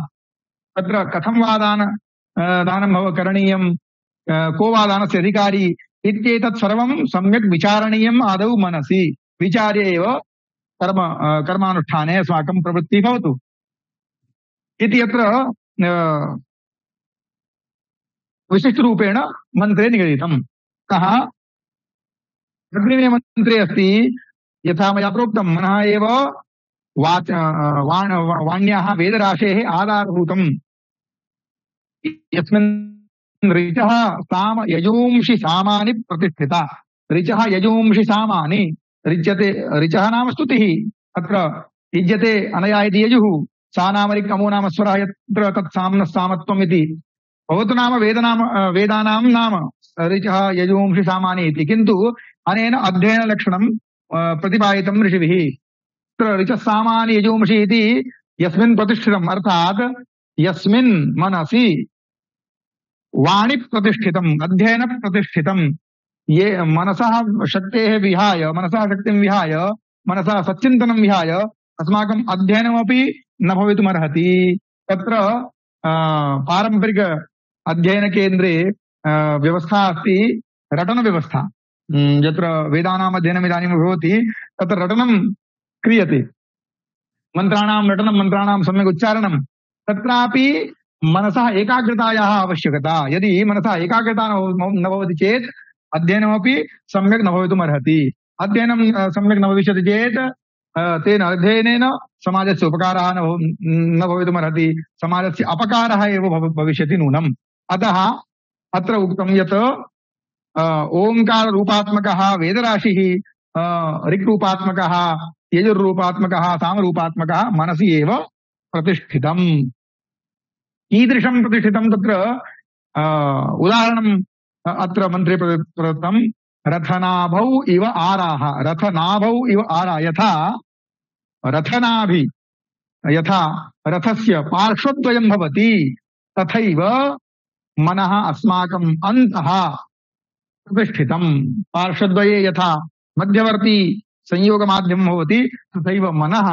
तत्र कथं वा दानं करणीयं, को वा दानस्य अधिकारी इत्येतत् सर्वं सम्यक् विचारणीयम् आदौ मनसि, विचार्य एव कर्मानुष्ठाने अस्माकं प्रवृत्तिः भवतु इति अत्र विशिष्टरूपेण मन्त्रे निगदितम्। कः अग्रिमे मन्त्रे अस्ति, यथा मया प्रोक्तं, मनः एव वाण्याः वेदराशेः आधारभूतम्। यस्मिन् ऋचः साम यजूंषि सामानि प्रतिष्ठिता। ऋचः यजूंषि सामानि, ऋच्यते, ऋचः नाम स्तुतिः, अत्र युज्यते अनया इति यजुः, सा नाम ऋक् अमो नाम स्वरः, यत्र तत् साम्नः सामत्वम् इति भवतु नाम वेदानां नाम ऋचः यजुंषि सामानि इति, किन्तु अनेन अध्ययनलक्षणं प्रतिपादितं ऋषिभिः। तत्र ऋचः सामानि यजुंषि इति यस्मिन् प्रतिष्ठितम्, अर्थात् यस्मिन् मनसि वाणि प्रतिष्ठितम्, अध्ययन प्रतिष्ठितम्, ये मनसः शक्तेः विहाय, मनसः शक्तिं विहाय, मनसः सच्चिन्तनं विहाय अस्माकम् अध्ययनमपि न भवितुमर्हति। तत्र पारम्परिक अध्ययनकेन्द्रे व्यवस्था अस्ति रटनव्यवस्था। यत्र वेदानाम् अध्ययनम् इदानीं भवति तत्र रटनं क्रियते, मन्त्राणां रटनं, मन्त्राणां सम्यक् उच्चारणं। तत्रापि मनसः एकाग्रतायाः आवश्यकता। यदि मनसः एकाग्रता न भवति चेत् अध्ययनमपि सम्यक् न भवितुमर्हति। अध्ययनं सम्यक् न भविष्यति चेत् तेन अध्ययनेन समाजस्य उपकारः न भवितुमर्हति, समाजस्य अपकारः एव भविष्यति नूनम्। अतः अत्र उक्तं यत् ओङ्काररूपात्मकः वेदराशिः, ऋक्रूपात्मकः, यजुर्रूपात्मकः, सामरूपात्मकः मनसि एव प्रतिष्ठितम्। कीदृशं प्रतिष्ठितं तत्र उदाहरणम् अत्र मन्त्रे प्रदत्तं। रथनाभौ इव आराः, रथनाभौ इव आरा, यथा रथनाभि, यथा रथस्य पार्श्वद्वयं भवति तथैव मनः अस्माकम् अन्तः प्रतिष्ठितम्। पार्श्वद्वये यथा मध्यवर्ती संयोगमाध्यमं भवति तथैव मनः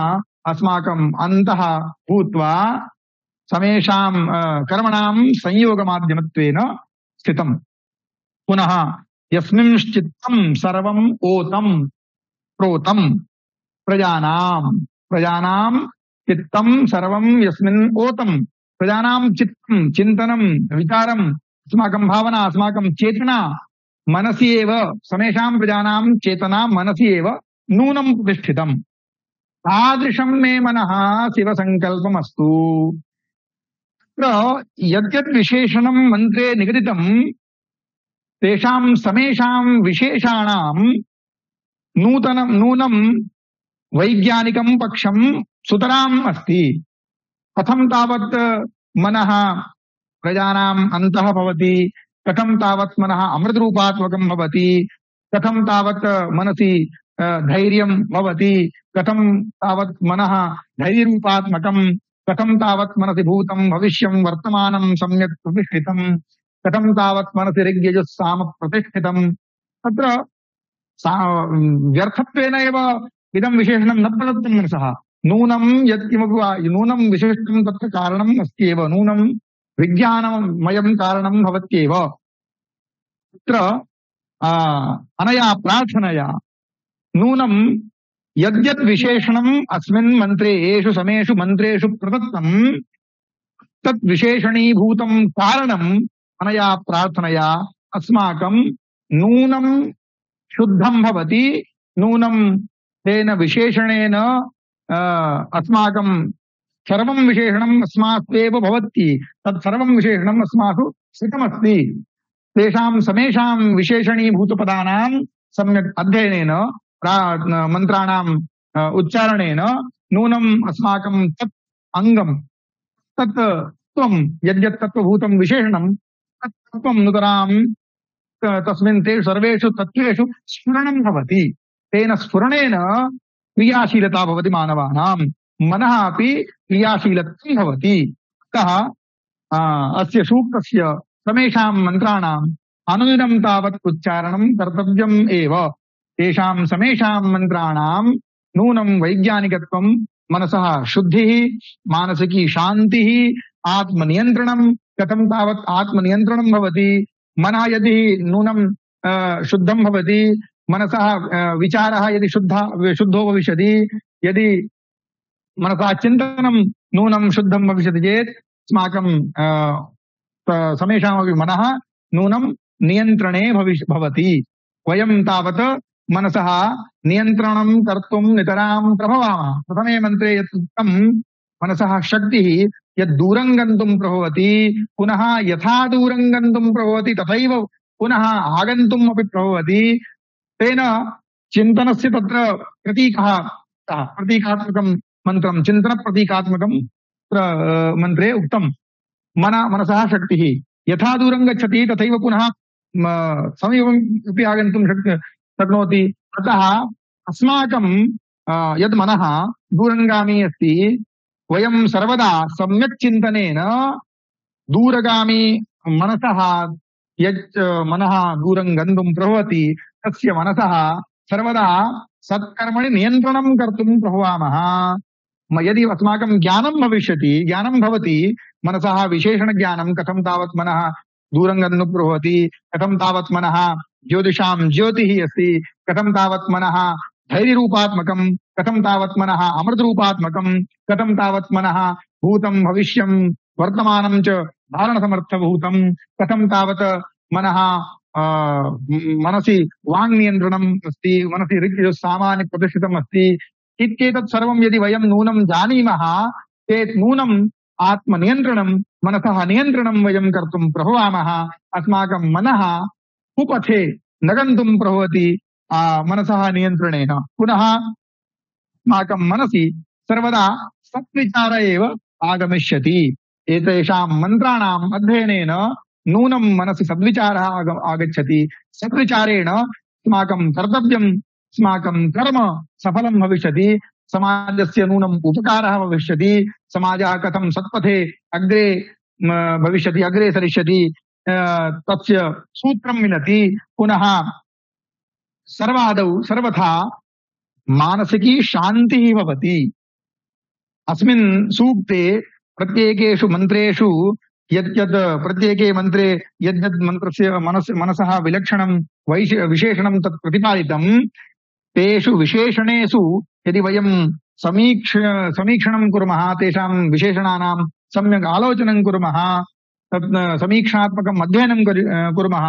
अस्माकम् अन्तः भूत्वा समेषां कर्मणां संयोगमाध्यमत्वेन स्थितम्। पुनः यस्मिंश्चित्तं सर्वम् ओतं प्रोतं, प्रजानां चित्तं सर्वं यस्मिन् ओतं, प्रजानां चित्तं, चिन्तनं, विचारम्, अस्माकं भावना, अस्माकं चेतना मनसि एव, समेषां प्रजानां चेतना मनसि एव नूनं प्रतिष्ठितम्। तादृशं मे मनः शिवसङ्कल्पमस्तु। तत्र यद्यद् विशेषणं मन्त्रे निगदितं तेषां समेषां विशेषाणां नूनं वैज्ञानिकं पक्षं सुतराम् अस्ति। कथं तावत् मनः प्रजानाम् अन्तः भवति, कथं तावत् मनः अमृतरूपात्मकं भवति, कथं तावत् मनसि धैर्यं भवति, कथं तावत् मनः धैर्यरूपात्मकं, कथं तावत् मनसि भूतं भविष्यं वर्तमानं सम्यक् प्रतिष्ठितं, कथं तावत् मनसि ऋग्यजुस्साम प्रतिष्ठितं। तत्र व्यर्थत्वेन एव इदं विशेषणं न प्रदत्तं मनसः। नूनं यत्किमपि नूनं विशिष्टं तत्र कारणम् अस्त्येव, नूनं विज्ञानमयं कारणं भवत्येव। तत्र अनया प्रार्थनया नूनं यद्यद् विशेषणम् अस्मिन् मन्त्रे, येषु समेषु मन्त्रेषु प्रदत्तं तत् विशेषणीभूतं कारणम् अनया प्रार्थनया अस्माकं नूनं शुद्धं भवति, नूनं तेन विशेषणेन अस्माकं सर्वं विशेषणम् अस्मास्त्वेव भवति, तत् सर्वं विशेषणम् अस्मासु स्थितमस्ति। तेषां समेषां विशेषणीभूतपदानां सम्यक् अध्ययनेन, मन्त्राणाम् उच्चारणेन नूनम् अस्माकं तत् अङ्गं, तत् त्वं यद्यत् तत्त्वभूतं विशेषणं तत् तत्त्वं नुतरां तस्मिन् तेषु सर्वेषु तत्त्वेषु स्फुरणं भवति। तेन स्फुरणेन क्रियाशीलता भवति मानवानां, मनः अपि क्रियाशीलत्वं भवति। अतः अस्य सूक्तस्य समेषां मन्त्राणाम् अनुदिनं तावत् उच्चारणं कर्तव्यम् एव। तेषां समेषां मन्त्राणां नूनं वैज्ञानिकत्वं, मनसः शुद्धिः, मानसिकी शान्तिः, आत्मनियन्त्रणं, कथं तावत् आत्मनियन्त्रणं भवति, मनः यदि नूनं शुद्धं भवति, मनसः विचारः यदि शुद्धो भविष्यति, यदि मनसः चिन्तनं नूनं शुद्धं भविष्यति चेत् अस्माकं समेषामपि मनः नूनं नियन्त्रणे भवति। वयं तावत् मनसः नियन्त्रणं कर्तुं नितरां प्रभवामः। प्रथमे मन्त्रे यत् उक्तं मनसः शक्तिः यद्दूरं गन्तुं प्रभवति, पुनः यथा दूरं गन्तुं प्रभवति तथैव पुनः आगन्तुम् अपि प्रभवति। तेन चिन्तनस्य तत्र प्रतीकः, प्रतीकात्मकं मन्त्रं, चिन्तनप्रतीकात्मकं मन्त्रे उक्तं। मनसः शक्तिः यथा दूरं गच्छति तथैव पुनः समीपम् अपि आगन्तुं शक्नोति। अतः अस्माकं यद् मनः दूरङ्गामी अस्ति, वयं सर्वदा सम्यक् चिन्तनेन दूरगामी मनसः यत् मनः दूरं गन्तुं प्रभवति, तस्य मनसः सर्वदा सत्कर्मणि नियन्त्रणं कर्तुं प्रभवामः। यदि अस्माकं ज्ञानं भविष्यति, ज्ञानं भवति, मनसः विशेषणज्ञानं, कथं तावत् मनः दूरं गन्तुं प्रभवति, कथं तावत् मनः ज्योतिषां ज्योतिः अस्ति, कथं तावत् मनः धैर्यरूपात्मकं, कथं तावत् मनः अमृतरूपात्मकं, कथं तावत् मनः भूतं भविष्यं वर्तमानं च धारणसमर्थभूतं, कथं तावत् मनः मनसि वाङ्नियन्त्रणम् अस्ति, मनसि ऋक्सामान्य प्रतिष्ठितम् अस्ति। इत्येतत् सर्वं यदि वयं नूनं जानीमः चेत् नूनम् आत्मनियन्त्रणं, मनसः नियन्त्रणं वयं कर्तुं प्रभवामः। अस्माकं मनः कुपथे न गन्तुं प्रभवति मनसः नियन्त्रणेन। पुनः अस्माकं मनसि सर्वदा सत्विचार एव आगमिष्यति। एतेषां मन्त्राणाम् अध्ययनेन नूनं मनसि सद्विचारः आगच्छति। सद्विचारेण अस्माकं कर्तव्यम्, अस्माकं कर्म सफलं भविष्यति, समाजस्य नूनम् उपकारः भविष्यति, समाजः कथं सत्पथे अग्रे भविष्यति, अग्रे सरिष्यति, तस्य सूत्रं मिलति। पुनः सर्वादौ सर्वथा मानसिकी शान्तिः भवति। अस्मिन् सूक्ते प्रत्येकेषु मन्त्रेषु यद्यद् प्रत्येके मन्त्रे यद्यद् मन्त्रस्य मनसः विलक्षणं विशेषणं तत् प्रतिपादितं, तेषु विशेषणेषु यदि वयं समीक्षणं कुर्मः, तेषां विशेषणानां सम्यक् आलोचनं कुर्मः, तत् समीक्षात्मकम् अध्ययनं कुर्मः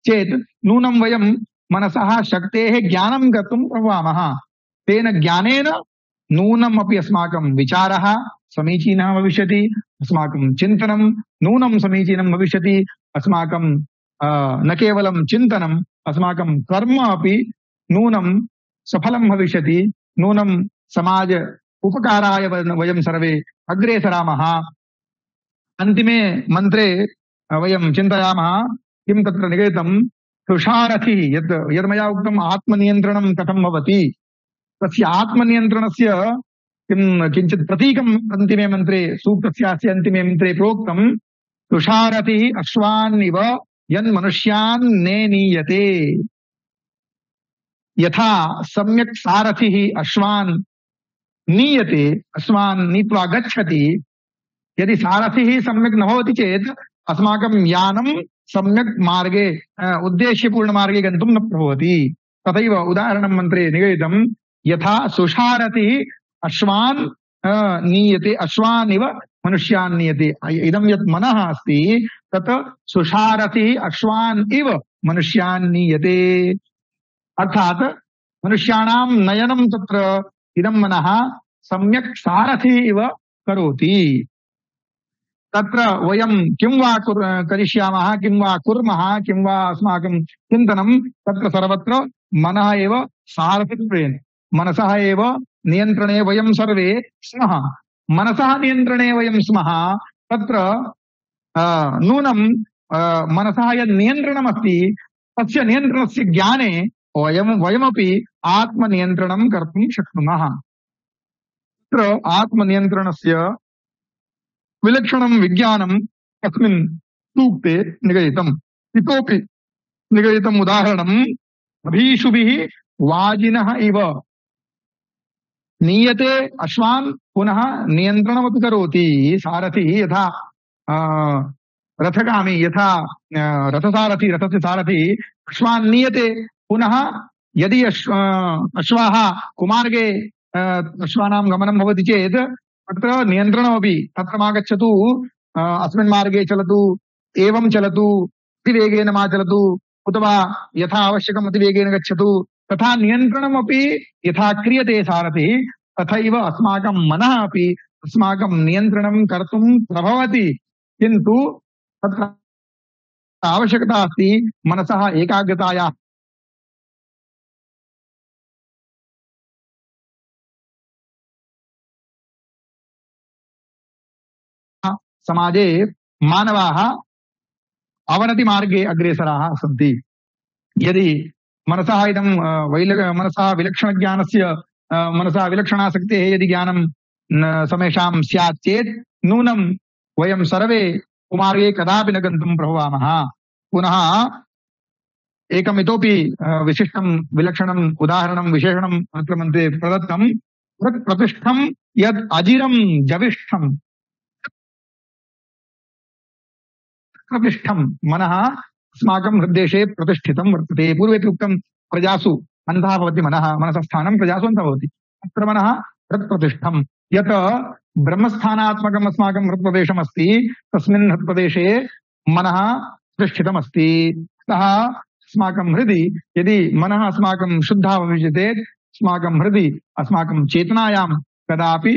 चेत् नूनं वयं मनसः शक्तेः ज्ञानं कर्तुं प्रभवामः। तेन ज्ञानेन नूनमपि अस्माकं विचारः समीचीनः भविष्यति, अस्माकं चिन्तनं नूनं समीचीनं भविष्यति, अस्माकं न केवलं चिन्तनम्, अस्माकं कर्म अपि नूनं सफलं भविष्यति, नूनं समाज उपकाराय वयं सर्वे अग्रे सरामः। अन्तिमे मन्त्रे वयं चिन्तयामः, किं तत्र निगदितं, तुषारथिः, यद् मया उक्तम् आत्मनियन्त्रणं कथं भवति, तस्य आत्मनियन्त्रणस्य किञ्चित् प्रतीकम् अन्तिमे मन्त्रे, सूक्तस्यास्य अन्तिमे मन्त्रे प्रोक्तं, तुषारथिः अश्वान् इव यन्मनुष्यान् नेनीयते। यथा सम्यक् सारथिः अश्वान् नीयते, अश्वान् नीत्वा गच्छति, यदि सारथिः सम्यक् न भवति चेत् अस्माकं यानं सम्यक् मार्गे उद्देश्यपूर्णमार्गे गन्तुं न प्रभवति। तथैव उदाहरणं मन्त्रे निगदितं, यथा सुषारथिः अश्वान् नीयते, अश्वान् इव मनुष्यान् नीयते। इदं यत् मनः अस्ति तत् सुषारथिः अश्वान् इव मनुष्यान् नीयते। अर्थात् मनुष्याणां नयनं तत्र इदं मनः सम्यक् सारथिः इव करोति। तत्र वयं किं वा करिष्यामः, किं वा कुर्मः, किं वा अस्माकं चिन्तनं, तत्र सर्वत्र मनः एव सारथित्वेन, मनसः एव नियन्त्रणे वयं सर्वे स्मः। मनसः नियन्त्रणे वयं स्मः, तत्र नूनं मनसः यत् नियन्त्रणमस्ति तस्य नियन्त्रणस्य ज्ञाने वयमपि आत्मनियन्त्रणं कर्तुं शक्नुमः। तत्र आत्मनियन्त्रणस्य विलक्षणं विज्ञानं तस्मिन् सूक्ते निगदितम्। इतोपि निगदितम् उदाहरणम्, अभीषुभिः वाजिनः इव नीयते अश्वान्, पुनः नियन्त्रणमपि करोति। सारथिः यथा रथगामी, यथा रथसारथी, रथस्य सारथी अश्वान् नीयते, पुनः यदि अश्वाः कुमार्गे अश्वानां गमनं भवति चेत् तत्र नियन्त्रणमपि, तत्र मा गच्छतु, अस्मिन् मार्गे चलतु, एवं चलतु, अतिवेगेन मा चलतु, अथवा यथा आवश्यकम् अतिवेगेन गच्छतु, तथा नियन्त्रणमपि यथा क्रियते सारथिः, तथैव अस्माकं मनः अपि अस्माकं नियन्त्रणं कर्तुं प्रभवति। किन्तु तत्र आवश्यकता अस्ति मनसः एकाग्रतायाः। समाजे मानवाः अवनति मार्गे अग्रेसराः सन्ति। यदि मनसः इदं मनसः विलक्षणज्ञानस्य मनसः विलक्षणासक्तेः यदि ज्ञानं समेषां स्यात् चेत् नूनं वयं सर्वे कुमार्गे कदापि न गन्तुं प्रभवामः। पुनः एकम् इतोपि विशिष्टं विलक्षणम् उदाहरणं विशेषणम् अत्र मध्ये प्रदत्तं प्रतिष्ठं यत् अजिरं जविष्ठं प्रतिष्ठं मनः अस्माकं हृद्देशे प्रतिष्ठितं वर्तते। पूर्वेपि उक्तं प्रजासु अन्तः भवति मनः, मनसः स्थानं प्रजासु अन्तः भवति। अत्र मनः हृत्प्रतिष्ठं यत् ब्रह्मस्थानात्मकम् अस्माकं हृत्प्रदेशमस्ति तस्मिन् हृत्प्रदेशे मनः प्रतिष्ठितमस्ति। अतः अस्माकं हृदि यदि मनः अस्माकं शुद्धः भविष्यति अस्माकं हृदि अस्माकं चेतनायां कदापि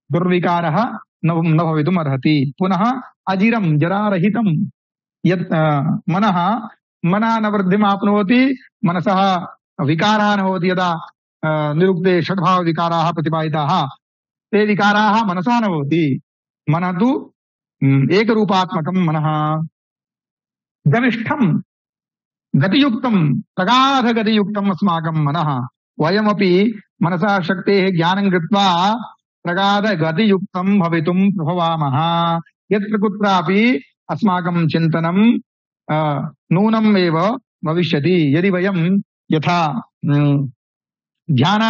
दुर्विकारः न भवितुम् अर्हति। पुनः अजिरं जरारहितं यत् मनः न वृद्धिम् आप्नोति, मनसः विकाराः न भवति। यदा निरुक्ते षड्भाव विकाराः प्रतिपादिताः ते विकाराः मनसः न भवति। मनः तु एकरूपात्मकं मनः। जविष्ठं गतियुक्तं प्रगाढगतियुक्तम् अस्माकं मनः। वयमपि मनसः शक्तेः ज्ञानं कृत्वा प्रगाढगतियुक्तं भवितुं प्रभवामः। यत्र कुत्रापि अस्माकं चिन्तनं नूनम् एव भविष्यति। यदि वयं यथा ध्यान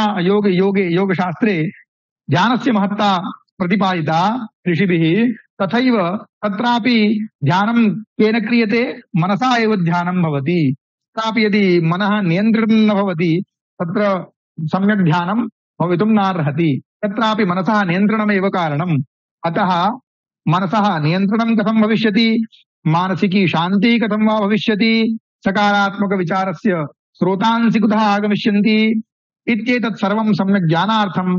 योगशास्त्रे ध्यानस्य महत्ता प्रतिपादिता ऋषिभिः, तथैव तत्रापि ध्यानं केन क्रियते? मनसा एव ध्यानं भवति। तत्रापि यदि मनः नियन्त्रणं न भवति तत्र सम्यक् ध्यानं भवितुं नार्हति। तत्रापि मनसः नियन्त्रणमेव कारणम्। अतः मनसः नियन्त्रणं कथं भविष्यति, मानसिकी शान्तिः कथं वा भविष्यति, सकारात्मकविचारस्य स्रोतांसि कुतः आगमिष्यन्ति इत्येतत् सर्वं सम्यक् ज्ञानार्थं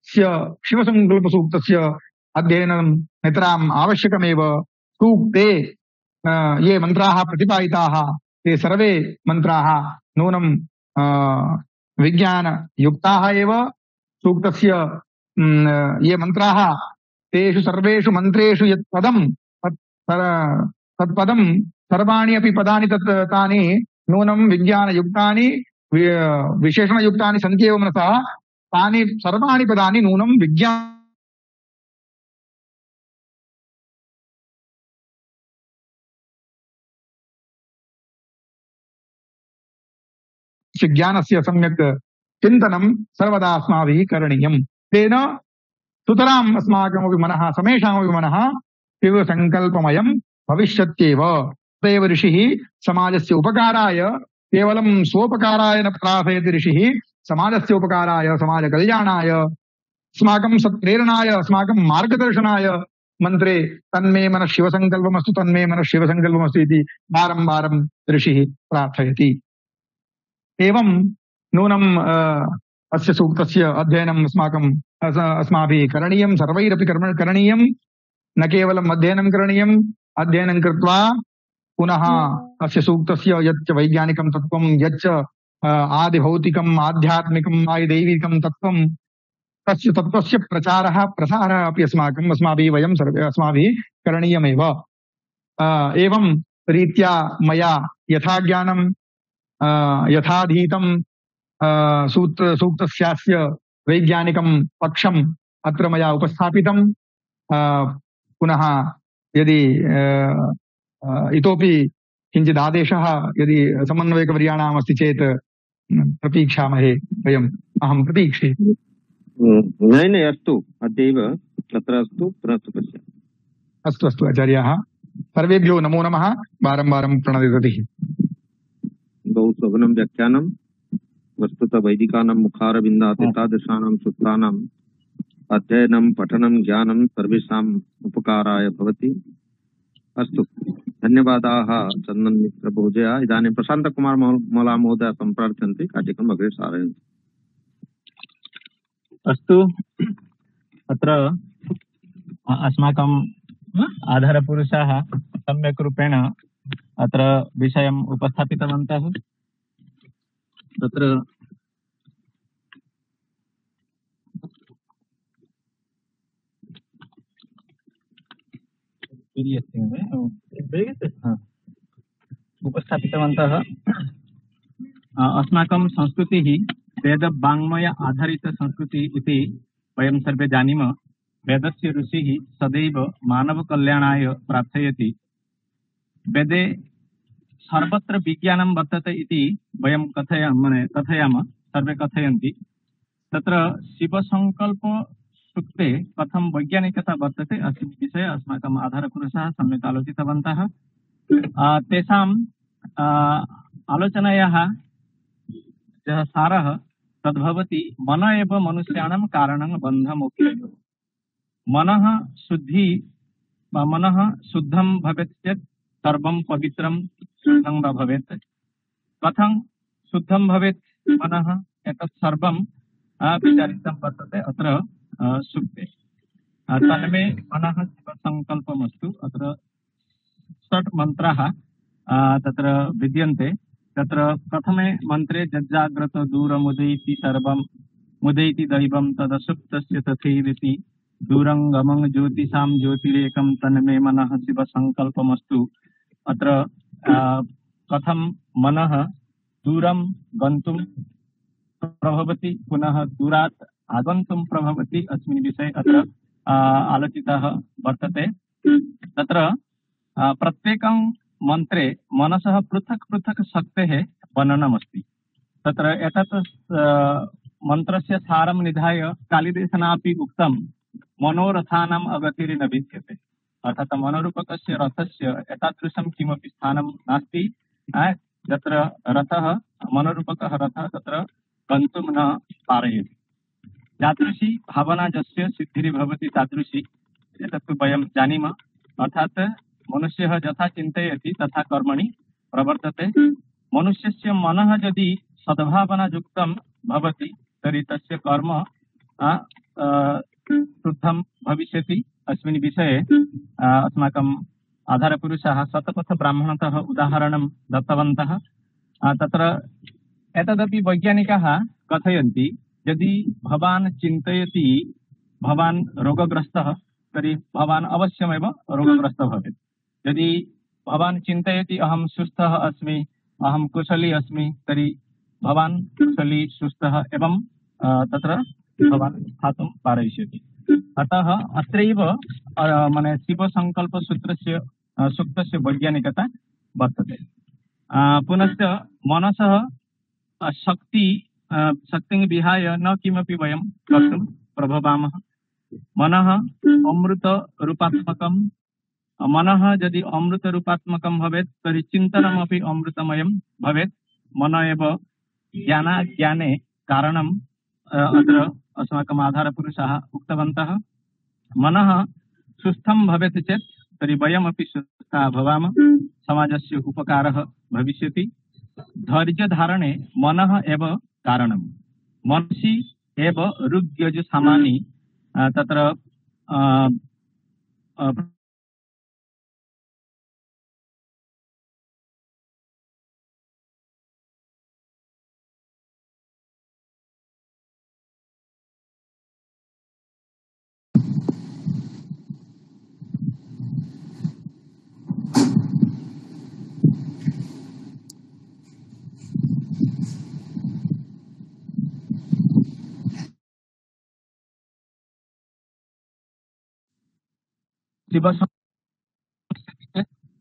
शिवसङ्कल्पसूक्तस्य अध्ययनं नितराम् आवश्यकमेव। सूक्ते ये मन्त्राः प्रतिपादिताः ते सर्वे मन्त्राः नूनं विज्ञानयुक्ताः एव। सूक्तस्य ये मन्त्राः तेषु सर्वेषु मन्त्रेषु यत् पदं तत्पदं सर्वाणि अपि पदानि तानि नूनं विज्ञानयुक्तानि विशेषणयुक्तानि सन्ति एव मनसः। तानि सर्वाणि पदानि नूनं ज्ञानस्य सम्यक् चिन्तनं सर्वदा अस्माभिः करणीयम्। तेन सुतराम् अस्माकमपि मनः समेषामपि मनः शिवसङ्कल्पमयं भविष्यत्येव। तदेव ऋषिः समाजस्य उपकाराय केवलं स्वोपकाराय न प्रार्थयति। ऋषिः समाजस्य उपकाराय, समाजकल्याणाय, अस्माकं सत्प्रेरणाय, अस्माकं मार्गदर्शनाय मन्त्रे तन्मे मनः शिवसङ्कल्पमस्तु, तन्मे मनः शिवसङ्कल्पमस्तु इति वारं वारं ऋषिः प्रार्थयति। एवं नूनं अस्य सूक्तस्य अध्ययनम् अस्माभिः करणीयं, सर्वैरपि करणीयं। न केवलम् अध्ययनं करणीयम्, अध्ययनं कृत्वा पुनः अस्य सूक्तस्य यच्च वैज्ञानिकं तत्त्वं, यच्च आदिभौतिकम् आध्यात्मिकम् आदिदैविकं तत्त्वं, तस्य तत्त्वस्य प्रचारः प्रसारः अपि अस्माभिः करणीयमेव। एवं रीत्या मया यथा ज्ञानं यथाधीतं सूक्तस्यास्य वैज्ञानिकं पक्षम् अत्र मया उपस्थापितं। पुनः यदि इतोपि किञ्चित् आदेशः यदि समन्वयकवर्याणाम् अस्ति चेत् प्रतीक्षामहे वयम्। अहं प्रतीक्षे। नहीं अस्तु, अद्यैव तत्र अस्तु, पुनस्तु पश्यामः। अस्तु आचार्याः, सर्वेभ्यो नमो नमः। वारं वारं प्रणतिः। बहु सघनं व्याख्यानं। वस्तुतः वैदिकानां मुखारविन्दात् एतादृशानां सूत्राणाम् अध्ययनं पठनं ज्ञानं सर्वेषाम् उपकाराय भवति। अस्तु, धन्यवादाः चन्दन मित्र महोदय। इदानीं प्रशान्तकुमार मला महोदय सम्प्रार्थयन्ति, कार्यक्रमम् अग्रे सारयन्तु। अस्तु, अत्र अस्माकम् आधारपुरुषाः सम्यक् रूपेण अत्र विषयम् उपस्थापितवन्तः। तत्र उपस्थापितवन्तः अस्माकं संस्कृतिः वेदवाङ्मय आधारित संस्कृति इति वयं सर्वे जानीमः। वेदस्य ऋषिः सदैव मानवकल्याणाय प्रार्थयति। वेदे सर्वत्र विज्ञानं वर्तते इति वयं कथयामः, सर्वे कथयन्ति। तत्र शिवसङ्कल्प सूक्ते कथं वैज्ञानिकता वर्तते अस्मिन् विषये अस्माकम् आधारपुरुषाः सम्यक् आलोचितवन्तः। तेषाम् आलोचनायाः यः सारः तद्भवति मन एव मनुष्याणां कारणं बन्धमोक्षयोः। मनः शुद्धं भवेत् चेत् सर्वं पवित्रं शुद्धं वा भवेत्। कथं शुद्धं भवेत् मनः, एतत् सर्वं विचारितं वर्तते अत्र सूक्ते। तन्मे मनः शिवसङ्कल्पमस्तु। अत्र षट् मन्त्राः तत्र विद्यन्ते। तत्र प्रथमे मन्त्रे जज्जाग्रत दूरमुदैति सर्वं मुदैति दैवं तदसुप्तस्य तथैरिति दूरङ्गमं ज्योतिषां ज्योतिरेकं तन्मे मनः शिवसङ्कल्पमस्तु। अत्र कथं मनः दूरं गन्तुं प्रभवति पुनः दूरात् आगन्तुं प्रभवति अस्मिन् विषये अत्र आलोचितः वर्तते। तत्र प्रत्येकं मन्त्रे मनसः पृथक् पृथक् शक्तेः वर्णनमस्ति। तत्र एतत् मन्त्रस्य सारं निधाय कालिदासेनापि उक्तं मनोरथानाम् अगतिर्न विद्यते। अर्थात् मनोरूपकस्य रथस्य एतादृशं किमपि स्थानं नास्ति यत्र रथः मनोरूपकः रथः तत्र गन्तुं न पारयति। यादृशी भावना यस्य सिद्धिर्भवति तादृशी, एतत्तु वयं जानीमः। अर्थात् मनुष्यः यथा चिन्तयति तथा कर्मणि प्रवर्तते। मनुष्यस्य मनः यदि सद्भावनायुक्तं भवति तर्हि तस्य कर्म शुद्धं भविष्यति। अस्मिन् विषये अस्माकम् आधारपुरुषाः शतपथब्राह्मणतः उदाहरणं दत्तवन्तः। तत्र एतदपि वैज्ञानिकाः कथयन्ति, यदि भवान् चिन्तयति भवान् रोगग्रस्तः तर्हि भवान् अवश्यमेव रोगग्रस्तः भवेत्। यदि भवान् चिन्तयति अहं सुस्थः अस्मि, अहं कुशली अस्मि, तर्हि भवान् कुशली सुस्थः एवं तत्र भवान् स्थातुं पारयिष्यति। अतः अत्रैव माने शिवसङ्कल्पसूत्रस्य सूक्तस्य वैज्ञानिकता वर्तते। पुनश्च मनसः शक्तिं विहाय न किमपि वयं कर्तुं प्रभवामः। मनः अमृतरूपात्मकं। मनः यदि अमृतरूपात्मकं भवेत् तर्हि चिन्तनमपि अमृतमयं भवेत्। मन एव ज्ञाने कारणम् अत्र अस्माकम् आधारपुरुषाः उक्तवन्तः। मनः सुस्थं भवेत् चेत् तर्हि वयमपि सुस्थाः भवामः, समाजस्य उपकारः भविष्यति। धैर्यधारणे मनः एव कारणं। मनसि एव ऋग्यजुसामानि तत्र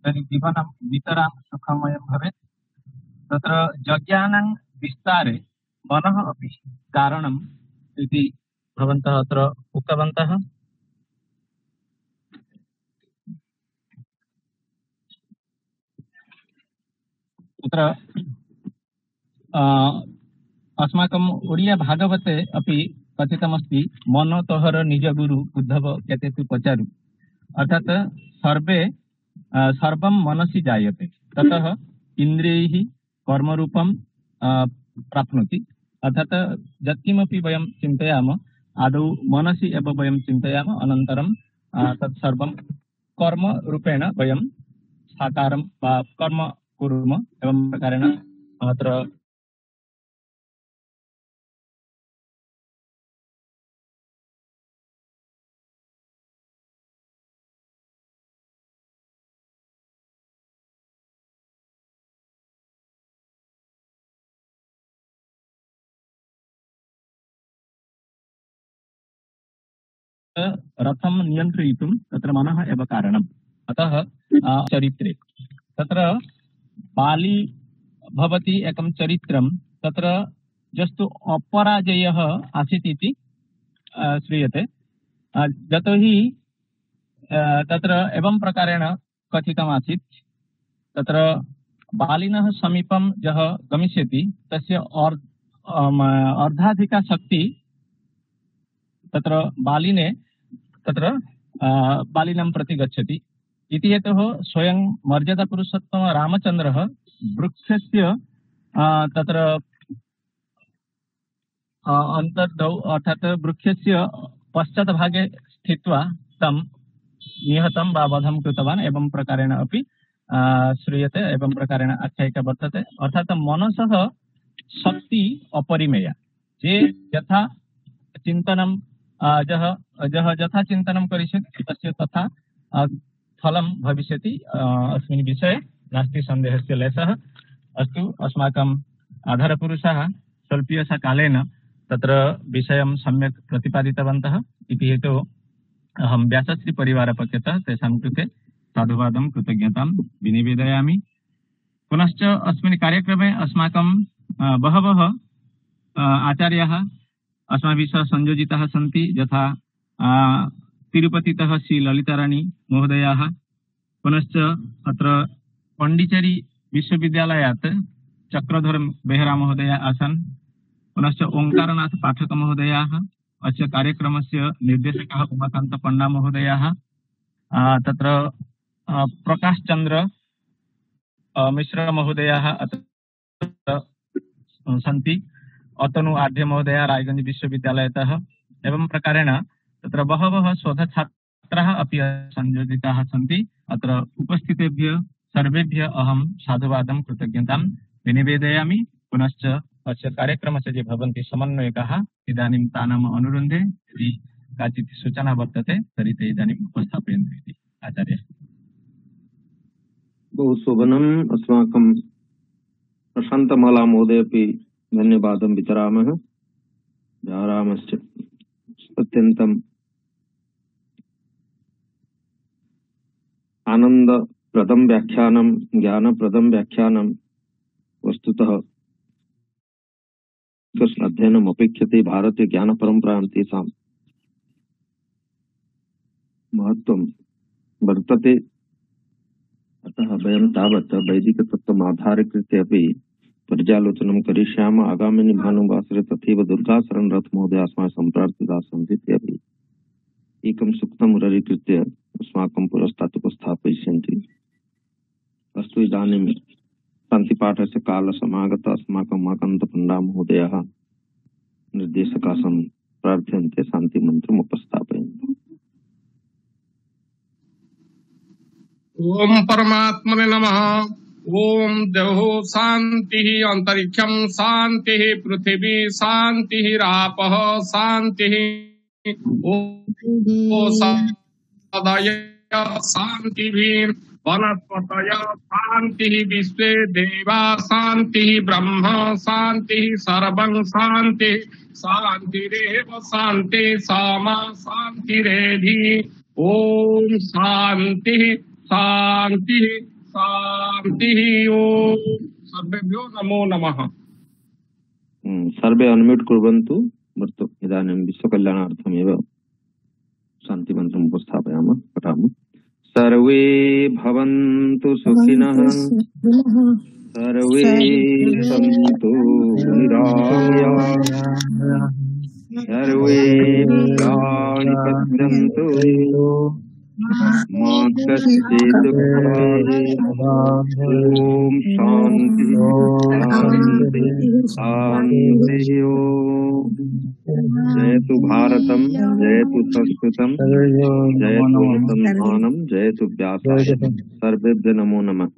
तर्हि जीवनं नितरां सुखमयं भवेत्। तत्र यज्ञानां विस्तारे मनः अपि कारणम् इति भवन्तः अत्र उक्तवन्तः। तत्र अस्माकम् ओडिया भागवते अपि कथितमस्ति, मन तोहर निज गुरु उद्धव केते तु पचारु। अर्थात् सर्वं मनसि जायते, ततः इन्द्रियैः कर्मरूपं प्राप्नोति। अर्थात् यत्किमपि वयं चिन्तयामः आदौ मनसि एव वयं चिन्तयामः, अनन्तरं तत्सर्वं कर्मरूपेण वयं साकारं वा कर्म कुर्मः। एवं प्रकारेण अत्र रथं नियन्त्रयितुं तत्र मनः एव कारणम्। अतः चरित्रे तत्र बाली भवति एकं चरित्रं, तत्र जस्तु अपराजयः आसीत् इति श्रूयते। यतोहि तत्र एवं प्रकारेण कथितमासीत्, तत्र बालिनः समीपं यः गमिष्यति तस्य अर्धाधिका शक्ति तत्र बालिने तत्र बालिनं प्रति गच्छति इति हेतोः स्वयं मर्यादापुरुषोत्तम रामचन्द्रः वृक्षस्य तत्र अन्तर्धौ अर्थात् वृक्षस्य पश्चाद्भागे स्थित्वा तं निहतं वा वधं कृतवान्। एवं प्रकारेण अपि श्रूयते, एवं प्रकारेण आख्यायिका वर्तते। अर्थात् मनसः शक्ति अपरिमेया, जे यथा चिन्तनं जः यथा चिन्तनं करिष्यति तस्य तथा फलं भविष्यति। अस्मिन् विषये नास्ति सन्देहस्य लेशः। अस्तु, अस्माकम् आधारपुरुषाः स्वल्पीयकालेन तत्र विषयं सम्यक् प्रतिपादितवन्तः इति हेतोः अहं व्यासश्री परिवारपक्षतः तेषां कृते साधुवादं कृतज्ञतां विनिवेदयामि। पुनश्च अस्मिन् कार्यक्रमे अस्माकं बहवः आचार्याः अस्माभिः सह संयोजिताः सन्ति, यथा तिरुपतितः श्री ललिताराणी महोदयाः, पुनश्च अत्र पण्डिचेरी विश्वविद्यालयात् चक्रधर बेहरा महोदय आसन्, पुनश्च ओंकारनाथ पाठक महोदयाः, अस्य कार्यक्रमस्य निर्देशकः उमाकान्त पण्डा महोदयाः, तत्र प्रकाश चंद्र मिश्र महोदयाः अत्र सन्ति, अतनु आढ्य महोदय रायगंज विश्वविद्यालयतः। एवं प्रकारेण तत्र बहवः शोधछात्राः अपि संयोजिताः सन्ति। अत्र उपस्थितेभ्यः सर्वेभ्यः अहं साधुवादं कृतज्ञतां विनिवेदयामि। पुनश्च अस्य कार्यक्रमस्य ये भवन्ति समन्वयकाः, इदानीं तानाम् अनुरुन्धे यदि काचित् सूचना वर्तते तर्हि ते इदानीम् उपस्थापयन्तु इति आचार्य। बहु शोभनम्। अस्माकं प्रशान्तमाला महोदय अपि धन्यवादं वितरामः। व्यारामश्च अत्यन्तम् आनन्दप्रदं व्याख्यानं, ज्ञानप्रदं व्याख्यानं। वस्तुतः अध्ययनम् अपेक्षते भारतीय ज्ञान परम्परायां तेषां महत्त्वं वर्तते। अतः वयं तावत् वैदिकतत्त्वम् आधारीकृत्य अपि पर्यालोचनं करिष्यामः। आगामिनि भानुवासरे तथैव दुर्गाशरण रथ महोदय अस्माकं सम्प्रार्थिताः सन्ति, ते अपि एकं सूक्तम् उदरीकृत्य अस्माकं पुरस्तात् उपस्थापयिष्यन्ति। अस्तु, इदानीं शान्तिपाठस्य कालः समागतः। अस्माकं उमाकान्त पण्डा महोदयः निर्देशकाः प्रार्थ्यन्ते, शान्तिमन्त्रम् उपस्थापयन्तु। ओम परमात्मने नमः। ओम देहो शांति, अंतरिक्षम शांति, पृथ्वी शांति, रापः शांति, ओ सदय शांति, वनस्पतय शांति, विश्वे देवा शांति, ब्रह्म शांति, सर्वं शांति, शांतिरेव शांति, सामा शांतिरेधि। ओम शांति शांति शांति। ओम सर्वेभ्यो नमो नमः। सर्वे अनम्यूट कुर्वन्तु। इदानीं विश्वकल्याणार्थमेव शान्तिमन्त्रम् उपस्थापयामः, पठामः। सर्वे भवन्तु सुखिनः, सर्वे सन्तु निरामयाः, सर्वे भद्राणि पश्यन्तु, मा कश्चित् दुःखाय। ओम शांति शांति शांति। ओम जयतु भारतम, जयतु संस्कृतम, जयतु अनुसंधानम, जयतु व्यासाय। सर्वेभ्यो नमो नमः।